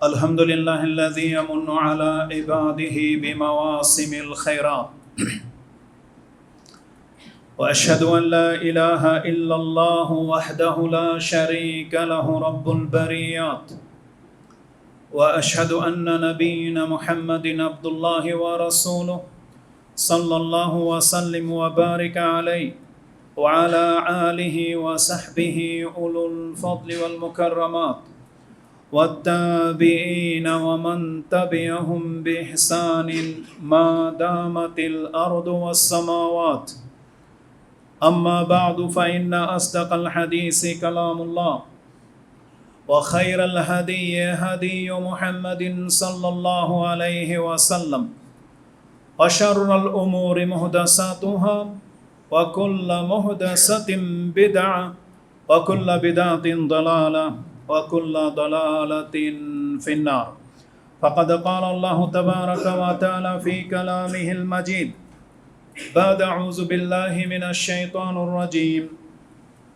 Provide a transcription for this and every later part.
الحمد لله الذي يمن على عباده بمواسم الخيرات وأشهد أن لا إله إلا الله وحده لا شريك له رب البريات وأشهد أن نبينا محمد عبد الله ورسوله صلى الله وسلم وبارك عليه وعلى آله وصحبه أولو الفضل والمكرمات والتابعين ومن تبعهم بإحسان ما دامت الأرض والسماوات أما بعد فإن أصدق الحديث كلام الله وخير الهدي هدي محمد صلى الله عليه وسلم وشر الأمور محدثاتها وكل محدثة بدعة وكل بدعة ضلالة وكل ضلالة في النار فقد قال الله تبارك وتعالى في كلامه المجيد بعد أعوذ بالله من الشيطان الرجيم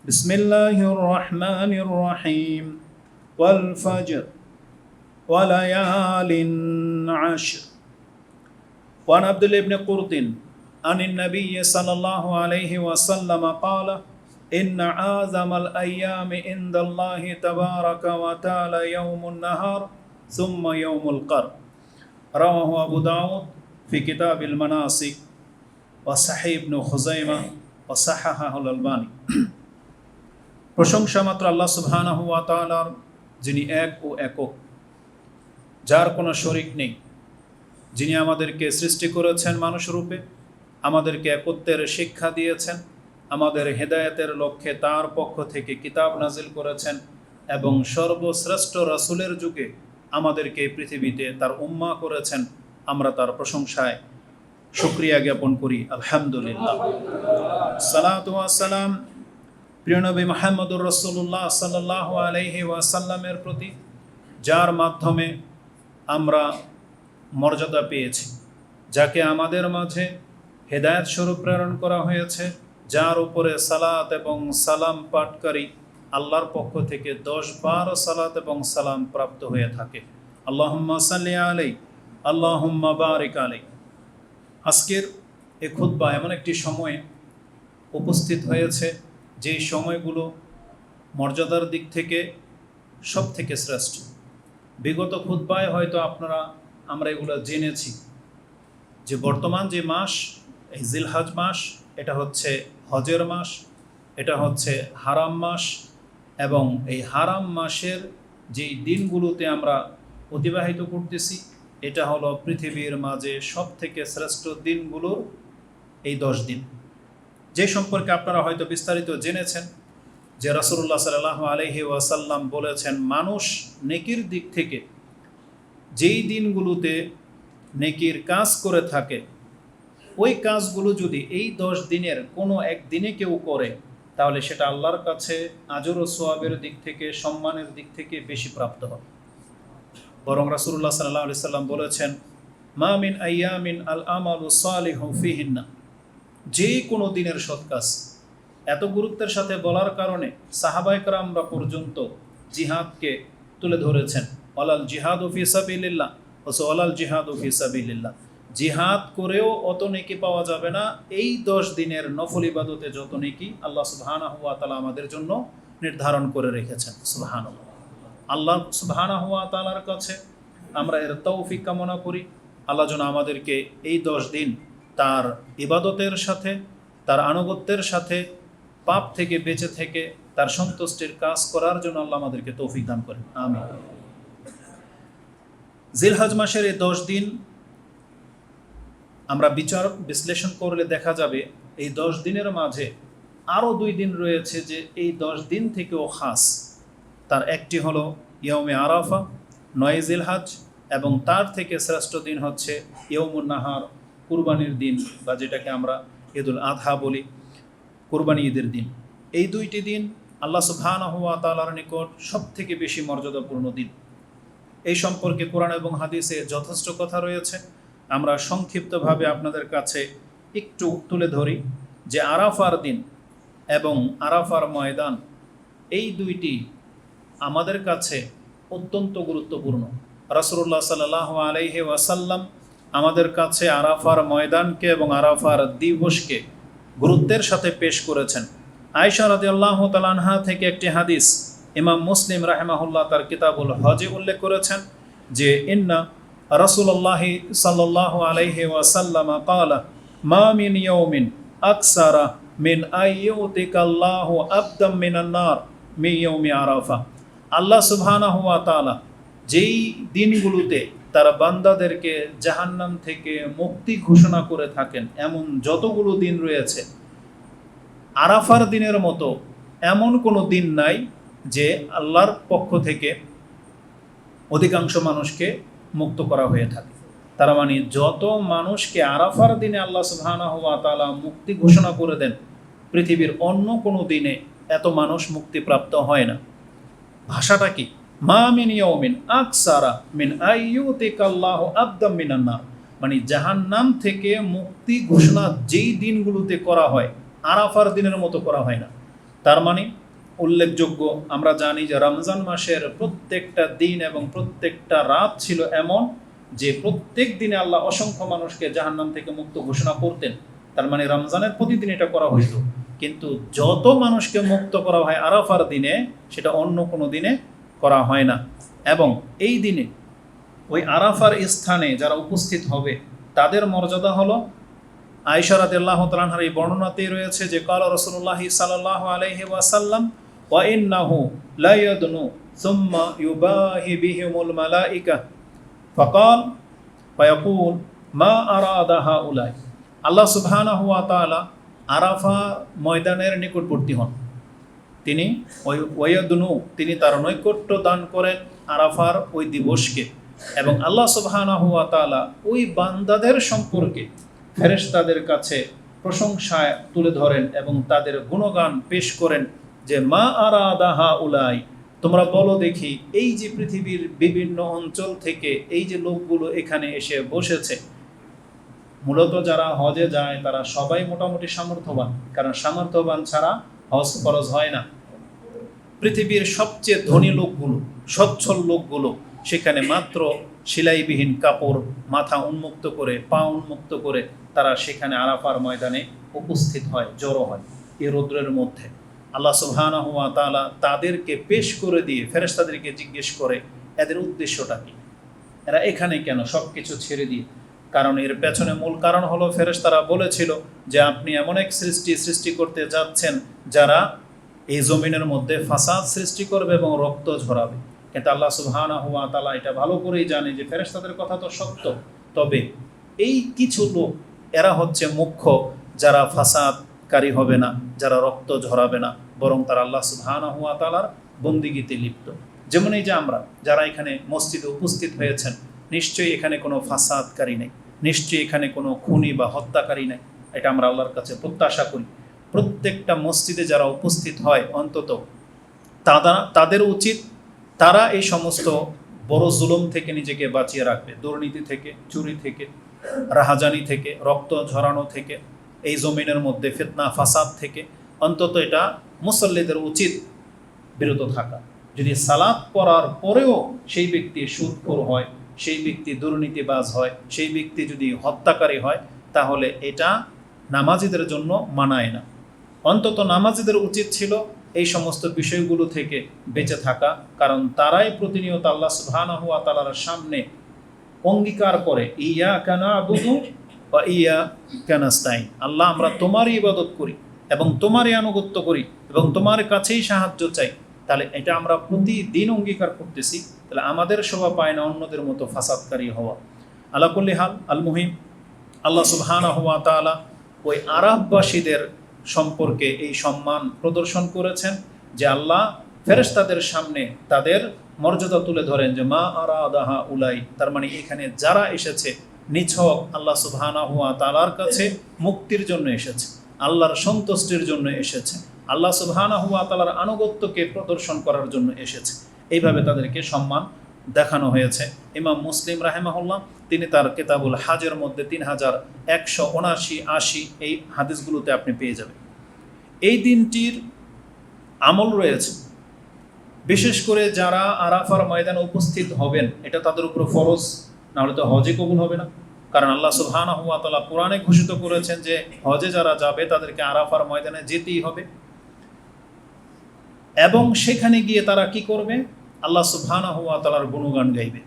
بسم الله الرحمن الرحيم والفجر وليال عشر وعن عبد الله بن قرط عن النبي صلى الله عليه وسلم قال إن أعظم الأيام عند الله تبارك وتعالى يوم النهار ثم يوم القر رواه أبو داود في كتاب المناسك وصحيح ابن خزيمة وصححه الألباني প্রশংসা মাত্র আল্লাহ সুবহানাহু ওয়া তাআলার, যিনি এক ও একক, যার কোনো শরীক নেই, যিনি আমাদেরকে সৃষ্টি করেছেন মানুষ রূপে, আমাদেরকে একত্বের শিক্ষা দিয়েছেন, আমাদের হেদায়েতের লক্ষ্যে তার পক্ষ থেকে কিতাব নাজিল করেছেন এবং সর্বশ্রেষ্ঠ রাসূলের যুগে আমাদেরকে পৃথিবীতে তার উম্মাহ করেছেন। আমরা তার প্রশংসায় শুকরিয়া জ্ঞাপন করি, আলহামদুলিল্লাহ। সালাতু ওয়া সালাম প্রিয় নবী মুহাম্মদুর রাসূলুল্লাহ সাল্লাল্লাহু আলাইহি ওয়াসাল্লামের প্রতি, যার মাধ্যমে আমরা মর্যাদা পেয়েছি, যাকে আমাদের মাঝে হেদায়েত স্বরূপ প্রেরণ করা হয়েছে, যার উপরে সালাত এবং সালাম পাঠকারী আল্লাহর পক্ষ থেকে 10 বার সালাত এবং সালাম প্রাপ্ত হয়ে থাকে। আল্লাহুম্মা সাল্লি আলাইহি আল্লাহুম্মা বারিক আলাইহি। আজকের এই খুতবা এমন একটি সময়ে উপস্থিত হয়েছে যে সময়গুলো মর্যাদার দিক থেকে সব থেকে শ্রেষ্ঠ। বিগত খুতবায় হয়তো আমরা এগুলো জেনেছি যে বর্তমান যে মাস, এই জিলহজ মাস, এটা হচ্ছে হজের মাস, এটা হচ্ছে হারাম মাস, এবং এই হারাম মাসের যেই দিনগুলোতে আমরা অতিবাহিত করতেছি, এটা হলো পৃথিবীর মাঝে সব থেকে শ্রেষ্ঠ দিনগুলোর এই 10 দিন, যে সম্পর্কে আপনারা হয়তো বিস্তারিত জেনেছেন যে রাসূলুল্লাহ সাল্লাল্লাহু আলাইহি ওয়াসাল্লাম বলেছেন, মানুষ নেকির দিক থেকে যেই দিনগুলোতে নেকির কাজ করে থাকে, ওই কাজগুলো যদি এই 10 দিনের কোনো এক দিনে কেউ করে, তাহলে সেটা আল্লাহর কাছে আজর ও সোয়াবের দিক থেকে, সম্মানের দিক থেকে বেশি প্রাপ্ত হবে। বরং রাসূলুল্লাহ সাল্লাল্লাহু আলাইহি সাল্লাম বলেছেন, মা মিন আইয়ামিন আল আমালু সালিহু ফিহিন্না, যে কোনো দিনের সৎ কাজ। এত গুরুত্বের সাথে বলার কারণে সাহাবায়ে কেরামরা পর্যন্ত জিহাদকে তুলে ধরেছেন। ওয়ালাল জিহাদু ফি সাবিলিল্লাহ ওয়ালাল জিহাদু ফি সাবিলিল্লাহ, জিহাদ করেও অত নেকি পাওয়া যাবে না এই 10 দিনের নফল ইবাদতে যত নেকি আল্লাহ সুবহানাহু ওয়া তাআলা আমাদের জন্য নির্ধারণ করে রেখেছেন। সুবহানাল্লাহ। আল্লাহ সুবহানাহু ওয়া তাআলার কাছে আমরা এর তৌফিক কামনা করি। আল্লাহ যেন আমাদেরকে এই 10 দিন তার ইবাদতের সাথে, তার আনুগত্যের সাথে, পাপ থেকে বেঁচে থেকে তার সন্তুষ্টির কাজ করার জন্য আল্লাহ আমাদেরকে তৌফিক দান করেন, আমিন। জিলহজ মাসের এই 10 দিন আমরা বিচার বিশ্লেষণ করলে দেখা যাবে এই 10 দিনের মাঝে আরও 2 দিন রয়েছে যে এই 10 দিন থেকেও খাস। তার একটি হলো ইয়ৌমে আরাফা, 9 জিলহজ, এবং তার থেকে শ্রেষ্ঠ দিন হচ্ছে ইয়ৌমুন নাহার, কুরবানির দিন, বা যেটাকে আমরা ঈদুল আযহা বলি, কুরবানি ঈদের দিন। এই 2টি দিন আল্লাহ সুবহানাহু ওয়া তাআলার নিকট সব থেকে বেশি মর্যাদাপূর্ণ দিন। এই সম্পর্কে কোরআন এবং হাদিসে যথেষ্ট কথা রয়েছে। আমরা সংক্ষিপ্তভাবে আপনাদের কাছে একটু তুলে ধরি যে আরাফার দিন এবং আরাফার ময়দান, এই 2টি আমাদের কাছে অত্যন্ত গুরুত্বপূর্ণ। রাসূলুল্লাহ সাল্লাল্লাহু আলাইহি ওয়াসাল্লাম আমাদের কাছে আরাফার ময়দানকে এবং আরাফার দিবসকে গুরুত্বের সাথে পেশ করেছেন। আয়েশা রাদিয়াল্লাহু তাআলা আনহা থেকে একটি হাদিস ইমাম মুসলিম রাহিমাহুল্লাহ তার কিতাবুল হজে উল্লেখ করেছেন যে ইন্না রাসূলুল্লাহি সাল্লাল্লাহু আলাইহি ওয়াসাল্লাম ক্বালা মা মিন ইয়াউমিন আকসারা মিন আইয়ুতিকাল্লাহু আবদাম মিনান নার মিন ইয়াউমি আরাফা। আল্লাহ সুবহানাহু ওয়া তাআলা যেই দিনগুলোতে তারা বান্দাদেরকে জাহান্নাম থেকে মুক্তি ঘোষণা করে থাকেন, এমন যতগুলো দিন রয়েছে, আরাফার দিনের মতো এমন কোনো দিন নাই যে আল্লাহর পক্ষ থেকে অধিকাংশ মানুষকে মুক্ত করা হয়ে থাকে। তারা মানে যত মানুষকে আরাফার দিনে আল্লাহ সুবহানাহু ওয়া তাআলা মুক্তি ঘোষণা করে দেন, পৃথিবীর অন্য কোনো দিনে এত মানুষ মুক্তিপ্রাপ্ত হয় না। ভাষাটা কি? মা মিন ইয়াউমিন আকসারা মিন আইয়ুতিকাল্লাহু আবদাম মিনান নার, মানে জাহান্নাম থেকে মুক্তি ঘোষণা যেই দিনগুলোতে করা হয় আরাফার দিনের মতো করা হয় না। তার মানে উল্লেখযোগ্য, আমরা জানি যে রমজান মাসের প্রত্যেকটা দিন এবং প্রত্যেকটা রাত ছিল এমন যে প্রত্যেক দিনে আল্লাহ অসংখ্য মানুষকে জাহান্নাম থেকে মুক্ত ঘোষণা করতেন। তার মানে রমজানের প্রতিদিন এটা করা হইত, কিন্তু যত মানুষকে মুক্ত করা হয় আরাফার দিনে সেটা অন্য কোনো দিনে করা হয় না। এবং এই দিনে ওই আরাফার স্থানে যারা উপস্থিত হবে তাদের মর্যাদা হলো, আয়েশা রাদিয়াল্লাহু তাআলা আনহার এই বর্ণনাতেই রয়েছে যে ক্বালা রাসূলুল্লাহ সাল্লাল্লাহু আলাইহি ওয়াসাল্লাম ওয়া ইন্নাহু লা ইয়াদনু সুম্মা ইউবাহি বিহিমুল মালাইকা ফাকাল ফায়াকুল মা আরাদা হাউলাই। আল্লাহ সুবহানাহু ওয়া তাআলা আরাফা ময়দানের নিকটবর্তী হন, তিনি তিনি তার নৈকট্য দান করেন আরাফার ওই দিবসকে, এবং আল্লাহ সুবহানাহু ওয়া তাআলা ওই বান্দাদের সম্পর্কে ফেরেশতাদের কাছে প্রশংসায় তুলে ধরেন এবং তাদের গুণগান পেশ করেন যে মা আরাদা হাউলাই, তোমরা বলো দেখি এই যে পৃথিবীর বিভিন্ন অঞ্চল থেকে এই যে লোকগুলো এখানে এসে বসেছে, মূলত যারা হজে যায় তারা সবাই মোটামুটি সামর্থ্যবান, কারণ সামর্থ্যবান ছাড়া হজ ফরজ হয় না। পৃথিবীর সবচেয়ে ধনী লোকগুলো, সচ্ছল লোকগুলো সেখানে মাত্র সেলাইবিহীন কাপড় মাথা উন্মুক্ত করে, পা উন্মুক্ত করে তারা সেখানে আরাফার ময়দানে উপস্থিত হয়, জড়ো হয় এই রৌদ্রের মধ্যে। আল্লাহ সুবহানাহু ওয়া তাআলা তাদেরকে পেশ করে দিয়ে ফেরেশতাদেরকে জিজ্ঞেস করে এদের উদ্দেশ্যটা কি, এরা এখানে কেন সব কিছু ছেড়ে দিয়ে? কারণ এর পেছনে মূল কারণ হলো ফেরেশতারা বলেছিল যে আপনি এমন এক সৃষ্টি করতে যাচ্ছেন যারা এই জমিনের মধ্যে ফাসাদ সৃষ্টি করবে এবং রক্ত ঝরাবে। কিন্তু আল্লাহ সুবহানাহু ওয়া তাআলা এটা ভালো করেই জানে যে ফেরেশতাদের কথা তো সত্য, তবে এই কিছু লোক এরা হচ্ছে মুখ্য যারা ফাসাদকারী হবে না, যারা রক্ত ঝরাবে না, বরং তারা আল্লাহ সুবহানাহু ওয়া তাআলার বন্দিগিতে লিপ্ত। যেমন এই যে আমরা যারা এখানে মসজিদে উপস্থিত হয়েছেন, নিশ্চয়ই এখানে কোনো ফাসাদকারী নেই, নিশ্চয়ই এখানে কোনো খুনি বা হত্যাকারী নেই, এটা আমরা আল্লাহর কাছে প্রত্যাশা করি। প্রত্যেকটা মসজিদে যারা উপস্থিত হয় অন্তত তাদের উচিত তারা এই সমস্ত বড় জুলুম থেকে নিজেকে বাঁচিয়ে রাখবে, দুর্নীতি থেকে, চুরি থেকে, রাহাজানি থেকে, রক্ত ঝরানো থেকে, এই জমিনের মধ্যে ফিতনা ফাসাদ থেকে অন্তত এটা মুসল্লিদের উচিত বিরত থাকা। যদি সালাত পড়ার পরেও সেই ব্যক্তি সুদখোর হয়, সেই ব্যক্তি দুর্নীতিবাজ হয়, সেই ব্যক্তি যদি হত্যাকারী হয়, তাহলে এটা নামাজিদের জন্য মানায় না। অন্তত নামাজিদের উচিত ছিল এই সমস্ত বিষয়গুলো থেকে বেঁচে থাকা, কারণ তারাই প্রতিনিয়ত আল্লাহ সুবহানাহু ওয়া তাআলার সামনে অঙ্গীকার করে ইয়াকা না'বুদু ওয়া ইয়াকা নাস্তাইন, আল্লাহ আমরা তোমারই ইবাদত করি এবং তোমারই আনুগত্য করি এবং তোমার কাছেই সাহায্য চাই। তাহলে এটা আমরা প্রতিদিন অঙ্গীকার করতেছি, তাহলে আমাদের শোভা পায় না অন্যদের মতো ফাসাদকারী হওয়া। আলা কুল্লি হাল, আল মুহিম, আল্লাহ সুবহানাহু ওয়া তাআলা ওই আরাফবাসীদের সম্পর্কে এই সম্মান প্রদর্শন করেছেন যে আল্লাহ ফেরেশতাদের সামনে তাদের মর্যাদা তুলে ধরেন যে মা আরাদা হাউলাই, তার মানে এখানে যারা এসেছে নিছক আল্লাহ সুবহানাহু ওয়া তাআলার কাছে মুক্তির জন্য এসেছে, আল্লাহর সন্তুষ্টির জন্য এসেছে, আল্লাহ সুবহানাহু ওয়া তাআলার আনুগত্যকে প্রদর্শন করার জন্য এসেছে। এইভাবে তাদেরকে সম্মান দেখানো হয়েছে। ইমাম মুসলিম রাহিমাহুল্লাহ তিনি তার কিতাবুল হাজের মধ্যে 3179-80 এই হাদিসগুলোতে আপনি পেয়ে যাবেন। এই দিনটির আমল রয়েছে, বিশেষ করে যারা আরাফার ময়দানে উপস্থিত হবেন, এটা তাদের উপর ফরজ, না হলে তো হজে কবুল হবে না। কারণ আল্লাহ সুবহানাহু ওয়া তাআলা কোরআনে ঘোষিত করেছেন যে হজে যারা যাবে তাদেরকে আরাফার ময়দানে যেতেই হবে। এবং সেখানে গিয়ে তারা কি করবে? আল্লাহ সুবহানাহু ওয়া তাআলার গুণগান গাইবে।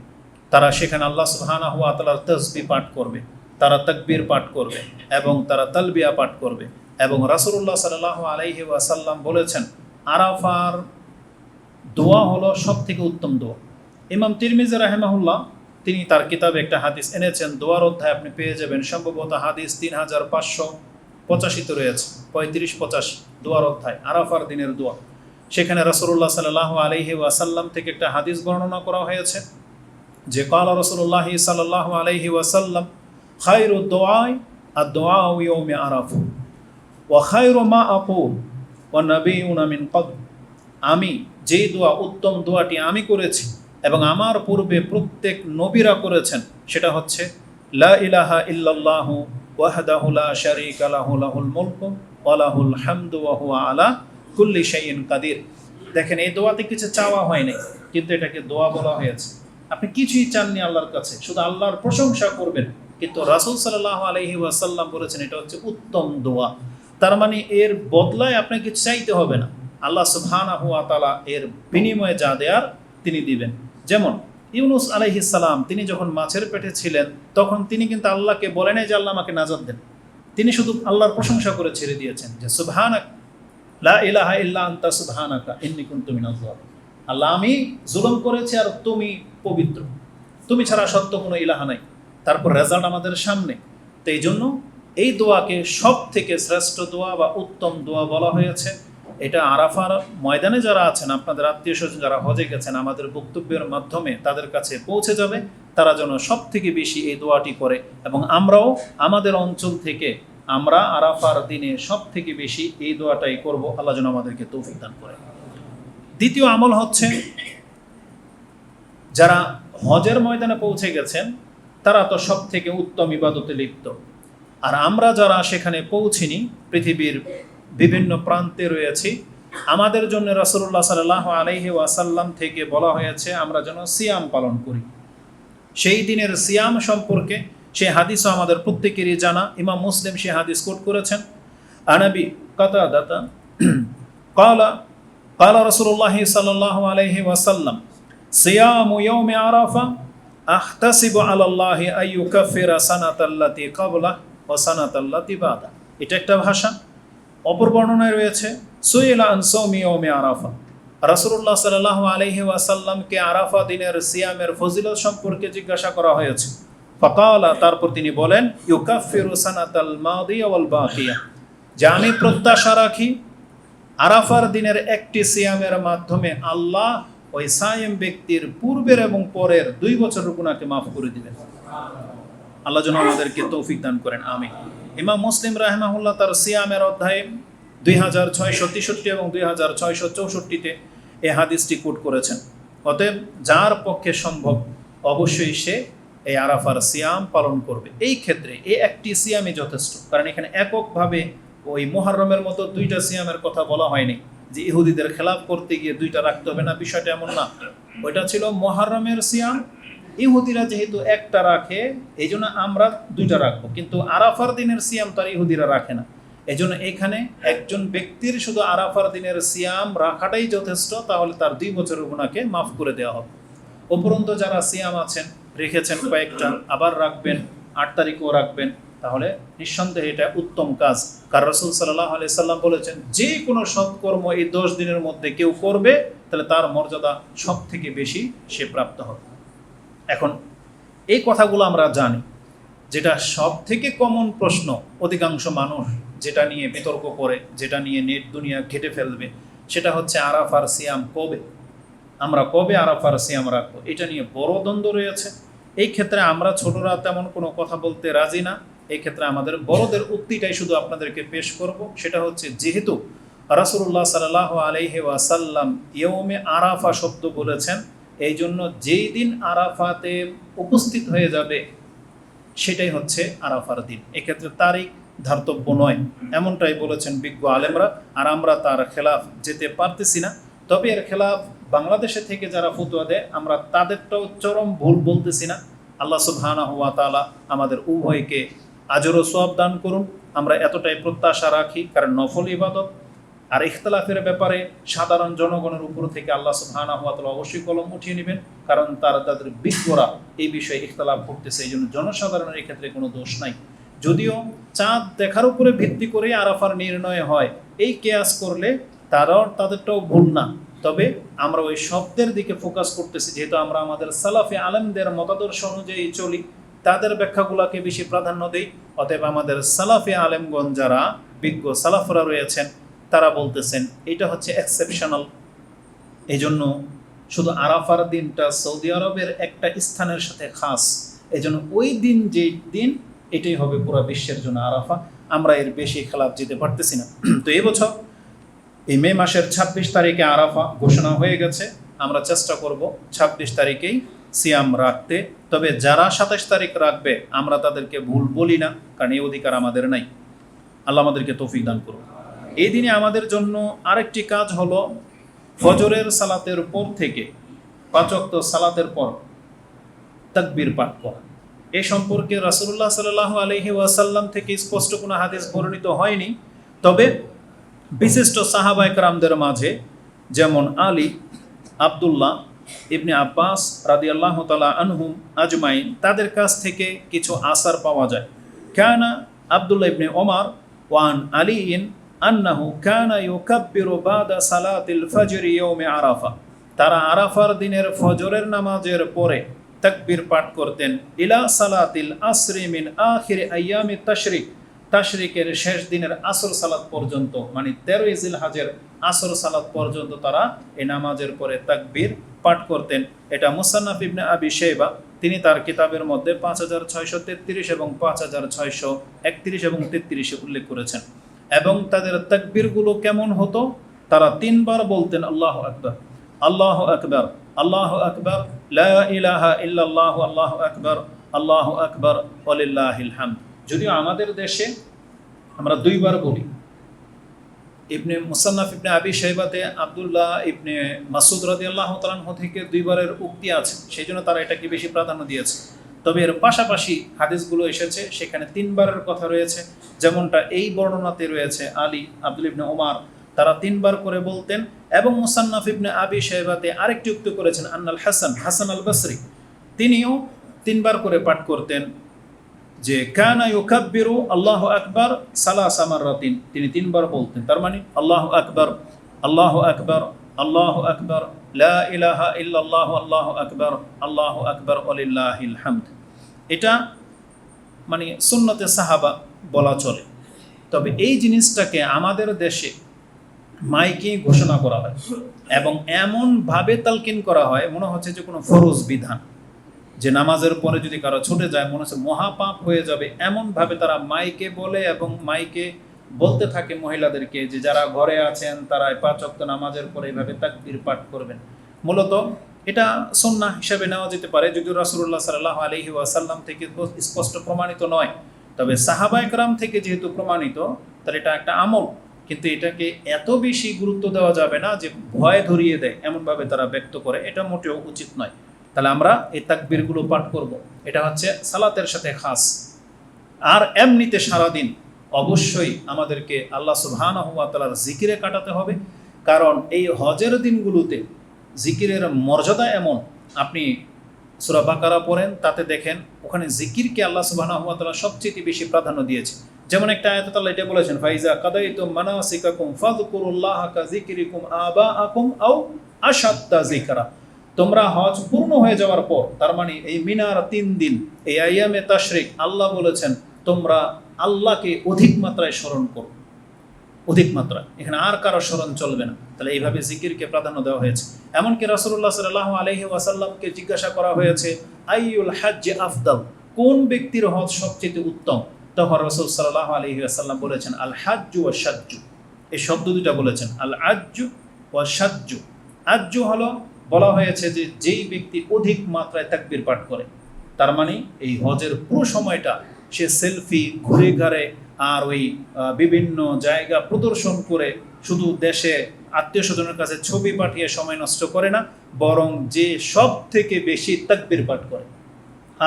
তারা সেখানে আল্লাহ সুবহানাহু ওয়া তাআলার তাসবিহ পাঠ করবে, তারা তাকবীর পাঠ করবে এবং তারা তালবিয়া পাঠ করবে। এবং রাসূলুল্লাহ সাল্লাল্লাহু আলাইহি ওয়াসাল্লাম বলেছেন, আরাফার দোয়া হলো সব থেকে উত্তম দোয়া। ইমাম তিরমিজি রাহিমাহুল্লাহ তিনি তার কিতাবে একটা হাদিস এনেছেন, দোয়ার অধ্যায় আপনি পেয়ে যাবেন, সম্ভবত হাদিস 3585 রয়েছে, 35-85 দোয়ার অধ্যায়, আরাফার দিনের দোয়া। সেখানে রাসূলুল্লাহ সাল্লাল্লাহু আলাইহি ওয়াসাল্লাম থেকে একটা হাদিস বর্ণনা করা হয়েছে যে ক্বালা রাসূলুল্লাহ সাল্লাল্লাহু আলাইহি ওয়াসাল্লাম, খায়রু দুআই আদ-দুআউ ইয়াউমি আরাফা ওয়া খায়রু মা আকুল ওয়া নাবিয়ুনা মিন ক্বাবল। আমি যেই দোয়া, উত্তম দোয়াটি আমি করেছি এবং আমার পূর্বে প্রত্যেক নবীরা করেছেন, সেটা হচ্ছে লা ইলাহা ইল্লাল্লাহু ওয়াহদাহু লা শারীকা লাহু লাহুল মুলকু ওয়া লাহুল হামদু ওয়া হুয়া আলা কুল্লি শাইইন কাদির। দেখেন, এই দোয়াতে কিছু চাওয়া হয়নি, কিন্তু এটাকে দোয়া বলা হয়েছে। আপনি কিছুই চাননি আল্লাহর কাছে, শুধু আল্লাহর প্রশংসা করবেন, কিন্তু রাসূল সাল্লাল্লাহু আলাইহি ওয়াসাল্লাম বলেছেন এটা হচ্ছে উত্তম দোয়া। তার মানে এর বদলায় আপনাকে কিছু চাইতে হবে না, আল্লাহ সুবহানাহু ওয়া তাআলা এর বিনিময়ে যা দেয়ার তিনি দিবেন। যেমন ইউনূস আলাইহিস সালাম, তিনি যখন মাছের পেটে ছিলেন তখন তিনি কিন্তু আল্লাহকে বলেন যে আল্লাহ আমাকে নাজাত দেন, তিনি শুধু আল্লাহর প্রশংসা করে ছেড়ে দিয়েছেন যে সুবহানাক লা ইলাহা ইল্লা আনতা সুবহানাকা ইন্নী কুনতু মিনাজ জালিমিন। আল্লাহ, আমি জুলুম করেছি আর তুমি পবিত্র, তুমি ছাড়া সত্য কোনো ইলাহা নাই। তারপর রেজাল্ট আমাদের সামনে। তো এই জন্য এই দোয়াকে সব থেকে শ্রেষ্ঠ দোয়া বা উত্তম দোয়া বলা হয়েছে। এটা আরাফার ময়দানে যারা আছেন, আপনাদের আত্মীয় স্বজন যারা হজে গেছেন, আমাদের বক্তব্যের মাধ্যমে তাদের কাছে পৌঁছে যাবে, তারা যেন সব থেকে বেশি এই দোয়াটি করে। এবং আমরাও আমাদের অঞ্চল থেকে আমরা আরাফার দিনে সব থেকে বেশি এই দোয়াটাই করব। আল্লাহ যেন আমাদেরকে তৌফিক দান করে। দ্বিতীয় আমল হচ্ছে, যারা হজের ময়দানে পৌঁছে গেছেন তারা তো সব থেকে উত্তম ইবাদতে লিপ্ত। আর আমরা যারা সেখানে পৌঁছিনি, পৃথিবীর বিভিন্ন প্রান্তে রয়েছি, আমাদের জন্য রাসূলুল্লাহ সাল্লাল্লাহু আলাইহি ওয়াসাল্লাম থেকে বলা হয়েছে আমরা যেন সিয়াম পালন করি। সেই দিনের সিয়াম সম্পর্কে সেই হাদিসও আমাদের প্রত্যেকেরই জানা। ইমাম মুসলিম সেই হাদিস কোট করেছেন। আনাবি কাতাদাতা ক্বালা ক্বালা রাসূলুল্লাহ সাল্লাল্লাহু আলাইহি ওয়াসাল্লাম, সিয়ামু ইয়াউমি আরাফা আহতাসিবু আলাল্লাহি আইয়ুকাফিরা সানাতাল্লাতী ক্বাবলা ওয়া সানাতাল্লাতী বাদা। এটা একটা ভাষা। অপর বর্ণনায় রয়েছে, সুইলা আন সাওমি ইয়াউমি আরাফা, রাসূলুল্লাহ সাল্লাল্লাহু আলাইহি ওয়াসাল্লামকে আরাফা দিনের সিয়ামের ফজিলত সম্পর্কে জিজ্ঞাসা করা হয়েছে। ফাকালা, তারপর তিনি বলেন, ইউকাফিরু সানাতাল মাদিয়া ওয়াল বাকিয়া, যে আমি প্রত্যাশা রাখি আরাফার দিনের একটি সিয়ামের মাধ্যমে আল্লাহ ওই সায়েম ব্যক্তির পূর্বের এবং পরের 2 বছরের গুনাহকে মাফ করে দিবেন। আল্লাহ যেন আমাদেরকে তৌফিক দান করেন, আমিন। ইমাম মুসলিম রাহিমাহুল্লাহ তার সিয়ামের অধ্যায়ে 2663 এবং 2664-তে এই হাদিসটি কোট করেছেন। অতএব যার পক্ষে সম্ভব অবশ্যই সে এই আরাফার সিয়াম পালন করবে। এই ক্ষেত্রে এই একটি সিয়ামই যথেষ্ট, কারণ এখানে এককভাবে ওই মুহররমের মতো 2টা সিয়ামের কথা বলা হয়নি যে ইহুদিদের খেলাফ করতে গিয়ে 2টা রাখতে হবে না, বিষয়টা এমন না। ওইটা ছিল মুহররমের সিয়াম। ইহুদিরা যেহেতু একটা রাখে এই জন্য আমরা 2টা রাখবো, কিন্তু আরাফার দিনের সিয়াম তার ইহুদিরা রাখে না। এই জন্য এখানে একজন ব্যক্তির শুধু আরাফার দিনের সিয়াম রাখাটাই যথেষ্ট, তাহলে তার 2 বছরের গুনাহকে মাফ করে দেওয়া হবে। উপরন্তু যারা সিয়াম আছেন, রেখেছেন কয়েকটা, আবার রাখবেন, 8 তারিখও রাখবেন, তাহলে নিঃসন্দেহে এটা উত্তম কাজ। কারণ রাসূল সাল্লাল্লাহু আলাইহি সাল্লাম বলেছেন, যে কোনো সৎকর্ম এই 10 দিনের মধ্যে কেউ করবে তাহলে তার মর্যাদা সব থেকে বেশি সে প্রাপ্ত হবে। এখন এই কথাগুলো আমরা জানি, যেটা সব থেকে কমন প্রশ্ন অধিকাংশ মানুষ যেটা নিয়ে বিতর্ক করে, যেটা নিয়ে নেট দুনিয়া ঘেটে ফেলবে, সেটা হচ্ছে আরাফার সিয়াম কবে, আমরা কবে আরাফার সিয়াম রাখবো, এটা নিয়ে বড় দ্বন্দ্ব রয়েছে। এই ক্ষেত্রে আমরা ছোটরা তেমন কোনো কথা বলতে রাজি না। এই ক্ষেত্রে আমাদের বড়দের উক্তিটাই শুধু আপনাদেরকে পেশ করব। সেটা হচ্ছে, যেহেতু রাসূলুল্লাহ সাল্লাল্লাহু আলাইহি ওয়াসাল্লাম ইয়াউমে আরাফা শব্দ বলেছেন, এই জন্য যেই দিন আরাফাতে উপস্থিত হয়ে যাবে সেটাই হচ্ছে আরাফার দিন। এক্ষেত্রে তারিখ ধার্তব্য নয়, এমনটাই বলেছেন বিজ্ঞ আলেমরা। আর আমরা তার খেলাফ যেতে পারতেছি না। তবে এর খেলাফ বাংলাদেশে থেকে যারা ফতোয়া দেয় আমরা তাদেরটাও চরম ভুল বলতেছি না। আল্লাহ সুবহানাহু ওয়া তাআলা আমাদের উভয়কে আজর ও সওয়াব দান করুন, আমরা এতটাই প্রত্যাশা রাখি। কারণ নফল ইবাদত আর ইখতিলাফের ব্যাপারে সাধারণ জনগণের উপর থেকে আল্লাহ সুবহানাহু ওয়া তাআলা অবশ্যই কলম উঠিয়ে নেবেন, কারণ তাদের বিজ্ঞরা এই বিষয়ে ইখতিলাফ করতেছে। এই জন্য জনসাধারণের এই ক্ষেত্রে কোনো দোষ নাই। যদিও চাঁদ দেখার উপরে ভিত্তি করে আরাফার নির্ণয় হয়, এই কেয়াস করলে তাদেরটাও ভুল না। তবে আমরা ওই শব্দের দিকে ফোকাস করতেছি, যেহেতু আমরা আমাদের সালাফে আলেমদের মতাদর্শ অনুযায়ী চলি, তাদের ব্যাখ্যাগুলোকে বেশি প্রাধান্য দেই। অতএব আমাদের সালাফে আলেমগণ যারা বিজ্ঞ সালাফরা রয়েছেন তারা বলতেছেন এটা হচ্ছে এক্সেপশনাল। এই জন্য শুধু আরাফার দিনটা সৌদি আরবের একটা স্থানের সাথে খাস, এই জন্য ওই দিন যে দিন এটাই হবে পুরো বিশ্বের জন্য আরাফা। আমরা এর বেশি খেলাফ যেতে পারতেছি না। তো এবছর এই মে মাসের ২৬ তারিখে আরাফা ঘোষণা হয়ে গেছে। আমরা চেষ্টা করব ২৬ তারিখেই সিয়াম রাখতে। তবে যারা ২৭ তারিখ রাখবে আমরা তাদেরকে ভুল বলি না, কারণ এই অধিকার আমাদের নাই। আল্লাহ আমাদেরকে তৌফিক দান করুন। এই দিনে আমাদের জন্য আরেকটি কাজ হলো ফজরের সালাতের পর থেকে ৫ ওয়াক্ত সালাতের পর তাকবীর পাঠ করা। এ সম্পর্কে রাসূলুল্লাহ সাল্লাল্লাহু আলাইহি ওয়াসাল্লাম থেকে স্পষ্ট কোনো হাদিস বর্ণিত হয়নি। তবে বিশিষ্ট সাহাবা একরামদের মাঝে যেমন আলী, আব্দুল্লাহ ইবনে আব্বাস রাদিয়াল্লাহু তাআলা আনহুম আজমাইন, তাদের কাছ থেকে কিছু আসার পাওয়া যায়। কানা আব্দুল্লাহ ইবনে ওমর ওয়ান আলীইন আন্নাহু কানা ইউকাব্বিরু বাদা সালাতিল ফজর ইয়াউমে আরাফা, তারা আরাফার দিনের ফজরের নামাজের পরে তাকবীর পাঠ করতেন ইলা সালাতিল আসরি মিন আখির আইয়ামি তাশরিক, তাশরিকের শেষ দিনের আসর সালাত পর্যন্ত, মানে ১৩ জিলহজের আসর সালাত পর্যন্ত তারা এই নামাজের পরে তাকবীর পাঠ করতেন। এটা মুসান্নাফ ইবনে আবি শাইবা তিনি তার কিতাবের মধ্যে ৫৬৩৩ এবং ৫৬৩১ এবং ৩৩ উল্লেখ করেছেন। এবং তাদের তাকবীরগুলো কেমন হতো, তারা ৩ বার বলতেন আল্লাহু আকবার, আল্লাহু আকবার, আল্লাহু আকবার, লা ইলাহা ইল্লাল্লাহু, আল্লাহু আকবার, আল্লাহু আকবার, ওয়ালিল্লাহিল হামদ। যদিও আমাদের দেশে আমরা ২ বার বলি। ইবনে মুসান্নাফ ইবনে আবি শাইবাতে আব্দুল্লাহ ইবনে মাসউদ রাদিয়াল্লাহু তাআলা আনহু থেকে ২ বারের উক্তি আছে, সেই জন্য তারা এটাকে বেশি প্রাধান্য দিয়েছে। তবে এর পাশাপাশি হাদিসগুলো এসেছে সেখানে ৩ বারের কথা রয়েছে, যেমনটা এই বর্ণনাতে রয়েছে। আলী, আব্দুল ইবনে ওমর তারা ৩ বার করে বলতেন। এবং মুসান্নাফ ইবনে আবি শাইবাতে আরেকটি উক্তি করেছেন আন্নাল হাসান আল বসরি, তিনিও ৩ বার করে পাঠ করতেন যে কানা ইউকাব্বিরু আল্লাহু আকবার সালাসা মাররাতিন, তিনি ৩ বার বলতেন। তার মানে আল্লাহু আকবার, আল্লাহু আকবার, আল্লাহু আকবার, লা ইলাহা ইল্লাল্লাহু, আল্লাহু আকবার, আল্লাহু আকবার, ওয়ালিল্লাহিল হামদ। এটা মানে সুন্নতে সাহাবা বলা চলে। তবে এই জিনিসটাকে আমাদের দেশে মাইকে ঘোষণা করা হয় এবং এমনভাবে তালকিন করা হয় মনে হচ্ছে যে কোনো ফরজ বিধান, যে নামাজের পরে যদি কারো ছুটে যায় মনে হচ্ছে মহাপাপ হয়ে যাবে। এমনভাবে তারা মাইকে বলে এবং মাইকে বলতে থাকে মহিলাদেরকে যে যারা ঘরে আছেন তারা ৫ ওয়াক্ত নামাজের পরে এইভাবে তাকবীর পাঠ করবেন। মূলত এটা সুন্নাহ হিসেবে নেওয়া যেতে পারে, যদিও রাসূলুল্লাহ সাল্লাল্লাহু আলাইহি ওয়াসাল্লাম থেকে স্পষ্ট প্রমাণিত নয়। তবে সাহাবা একরাম থেকে যেহেতু প্রমাণিত, তার এটা একটা আমল, কিন্তু এটাকে এত বেশি গুরুত্ব দেওয়া যাবে না যে ভয় ধরিয়ে দেয় এমনভাবে তারা ব্যক্ত করে, এটা মোটেও উচিত নয়। তাহলে আমরা এই তাকবীরগুলো পাঠ করব, এটা হচ্ছে সালাতের সাথে খাস। আর এমনিতে সারাদিন অবশ্যই আমাদেরকে আল্লাহ সুবহানাহু ওয়া তাআলার জিকিরে কাটাতে হবে, কারণ এই হজের দিনগুলোতে জিকিরের মর্যাদা এমন। আপনি সূরা বাকারা পড়েন, তাতে দেখেন ওখানে জিকিরকে আল্লাহ সুবহানাহু ওয়া তাআলা সবচেয়ে বেশি প্রাধান্য দিয়েছে। যেমন একটা আয়াতে আল্লাহ এটা বলেছেন, ফাইজা কাদাইতুম মানাসিকাকুম ফাযকুরুল্লাহা কাযিকরিকুম আবাআকুম আও আশাদ্দা যিকরা, তোমরা হজ পূর্ণ হয়ে যাওয়ার পর, তার মানে এই মিনার ৩ দিন, এই আইয়ামে তাশরিক, আল্লাহ বলেছেন তোমরা আল্লাহকে অধিক মাত্রায় স্মরণ করো, অধিক মাত্রা, এখানে আর কারো স্মরণ চলবে না। তাহলে এইভাবে জিকিরকে প্রাধান্য দেওয়া হয়েছে। এমনকি রাসূলুল্লাহ সাল্লাল্লাহু আলাইহি ওয়াসাল্লামকে জিজ্ঞাসা করা হয়েছে আইয়ুল হাজ্জি আফদাল, কোন ব্যক্তির হজ সবচেয়ে উত্তম? তখন রাসূল সাল্লাল্লাহু আলাইহি ওয়াসাল্লাম বলেছেন আল হাজ্জু ওয়া শাজ্জু, এই শব্দ দুটো বলেছেন, আল আজ্জু ওয়া শাজ্জু। আজ্জু হলো বলা হয়েছে যে যেই ব্যক্তি অধিক মাত্রায় তাকবীর পাঠ করে, তার মানে এই হজের পুরো সময়টা সে সেলফি, ঘুরে ঘাড়ে আর ওই বিভিন্ন জায়গা প্রদর্শন করে শুধু দেশে আত্মীয় স্বজনের কাছে ছবি পাঠিয়ে সময় নষ্ট করে না, বরং যে সব থেকে বেশি তাকবীর পাঠ করে।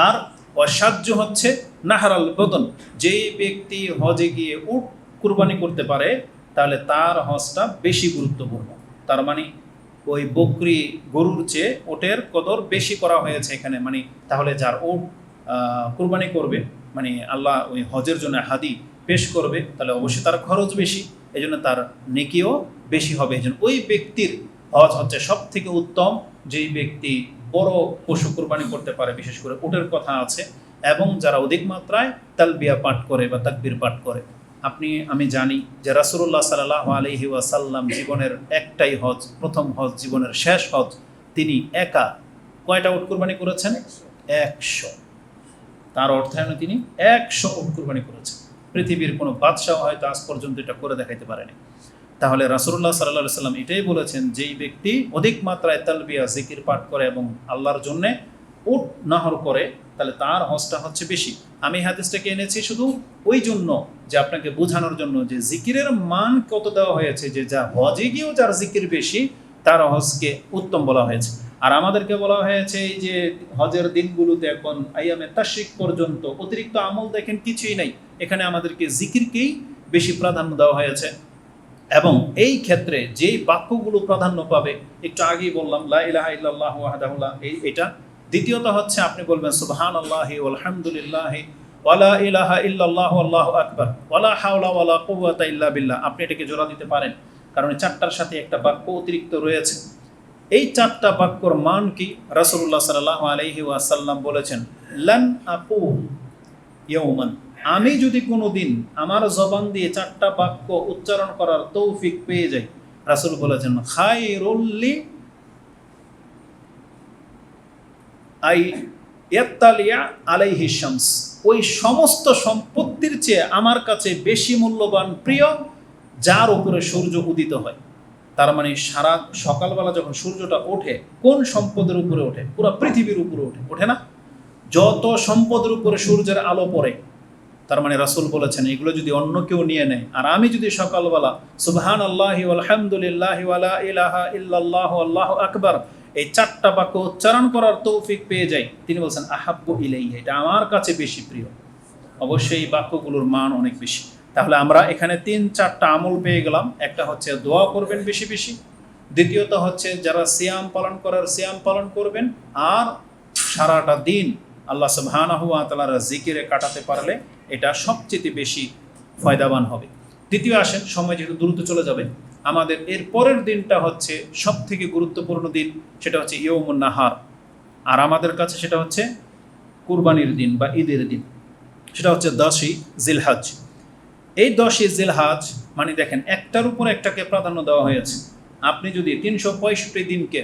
আর অসাধ্য হচ্ছে নাহারাল বদন, যেই ব্যক্তি হজে গিয়ে উট কুরবানি করতে পারে তাহলে তার হজটা বেশি গুরুত্বপূর্ণ। তার মানে ওই বকরি গরুর চেয়ে ওটের কদর বেশি করা হয়েছে এখানে। মানে তাহলে যার উট কুরবানি করবে, মানে আল্লাহ ওই হজের জন্য হাদি পেশ করবে, তাহলে অবশ্যই তার খরচ বেশি, এই জন্য তার নেকিও বেশি হবে। এই জন্য ওই ব্যক্তির হজ হচ্ছে সব থেকে উত্তম, যেই ব্যক্তি বড় পশু কুরবানি করতে পারে, বিশেষ করে উটের কথা আছে, এবং যারা অধিক মাত্রায় তালবিয়া পাঠ করে বা তাকবীর পাঠ করে। আমি জানি যে রাসূলুল্লাহ সাল্লাল্লাহু আলাইহি ওয়াসাল্লাম জীবনের একটাই হজ, প্রথম হজ, জীবনের শেষ হজ, তিনি একা কয়টা উট কুরবানি করেছেন? 100। তার অর্থায়নে তিনি 100 উট কুরবানি করেছেন। পৃথিবীর কোনো বাদশাহ হয়তো আজ পর্যন্ত এটা করে দেখাইতে পারেনি। তাহলে রাসূলুল্লাহ সাল্লাল্লাহু আলাইহি ওয়াসাল্লাম এটাই বলেছেন, যেই ব্যক্তি অধিক মাত্রায় তালবিয়া জিকির পাঠ করে এবং আল্লাহর জন্যে উট নাহর করে, তাহলে তার হজটা হচ্ছে বেশি। আমি হাদিসটাকে এনেছি শুধু ওই জন্য যে আপনাকে বোঝানোর জন্য যে জিকিরের মান কত দেওয়া হয়েছে, যে যা হজে গিয়েও যার জিকির বেশি তার হজকে উত্তম বলা হয়েছে। আর আমাদেরকে বলা হয়েছে এই যে হজের দিনগুলোতে এখন আইয়ামে তাশরিক পর্যন্ত অতিরিক্ত আমল দেখেন কিছুই নাই, এখানে আমাদেরকে জিকিরকেই বেশি প্রাধান্য দেওয়া হয়েছে। এবং এই ক্ষেত্রে যেই বাক্যগুলো প্রাধান্য পাবে, একটু আগেই বললাম লা ইলাহা ইল্লাল্লাহু ওয়াহদাহু লা, এটা। দ্বিতীয়ত হচ্ছে আপনি বলবেন সুবহানাল্লাহি ওয়ালহামদুলিল্লাহি ওয়ালা ইলাহা ইল্লাল্লাহু আল্লাহু আকবার ওয়ালা হাওলা ওয়ালা কুওয়াতা ইল্লা বিল্লাহ। আপনি এটাকে জোড়া দিতে পারেন, কারণ এই চারটার সাথে একটা বাক্য অতিরিক্ত রয়েছে। এই চারটা বাক্যর মান কি? রাসূলুল্লাহ সাল্লাল্লাহু আলাইহি ওয়াসাল্লাম বলেছেন, লান আকুল ইয়াওমান, আমি যদি কোনোদিন আমার জবান দিয়ে চারটা বাক্য উচ্চারণ করার তৌফিক পেয়ে যাই, রাসূল বলেছেন খায়রুল্লি আই ইয়াত্তালিয়া আলাইহি শামস, ওই সমস্ত সম্পত্তির চেয়ে আমার কাছে বেশি মূল্যবান, প্রিয়, যার উপরে সূর্য উদিত হয়। তার মানে সারা সকালবেলা যখন সূর্যটা ওঠে, কোন সম্পদের উপরে ওঠে? পুরো পৃথিবীর উপরে ওঠে না? যত সম্পদের উপরে সূর্যের আলো পড়ে, তার মানে রাসূল বলেছেন এগুলো যদি অন্য কেউ নিয়ে নেয়, আর আমি যদি সকালবেলা সুবহানাল্লাহি ওয়ালহামদুলিল্লাহি ওয়ালা ইলাহা ইল্লাল্লাহু আল্লাহু আকবার এই চারটা বাক্য উচ্চারণ করার তৌফিক পেয়ে যাই, তিনি বলছেন আহাব্বু ইলাইহি, এটা আমার কাছে বেশি প্রিয়। অবশ্যই এই বাক্যগুলোর মান অনেক বেশি। তাহলে আমরা এখানে 3-4টা আমল পেয়ে গেলাম। একটা হচ্ছে দোয়া করবেন বেশি বেশি, দ্বিতীয়ত হচ্ছে যারা সিয়াম পালন করার সিয়াম পালন করবেন, আর সারাটা দিন আল্লাহ সুবহানাহু ওয়া তাআলার জিকিরে কাটাতে পারলে এটা সবচেয়ে বেশি ফায়দাবান হবে। দ্বিতীয় আসেন, সময় যেহেতু দ্রুত চলে যাবে, আমাদের এর পরের দিনটা হচ্ছে সব থেকে গুরুত্বপূর্ণ দিন, সেটা হচ্ছে ইয়ৌমুন নাহার। আর আমাদের কাছে সেটা হচ্ছে কুরবানির দিন বা ঈদের দিন, সেটা হচ্ছে 10ই জিলহজ। এই 10ই জিলহজ মানে দেখেন একটার উপর একটাকে প্রাধান্য দেওয়া হয়েছে। আপনি যদি 365 দিনকে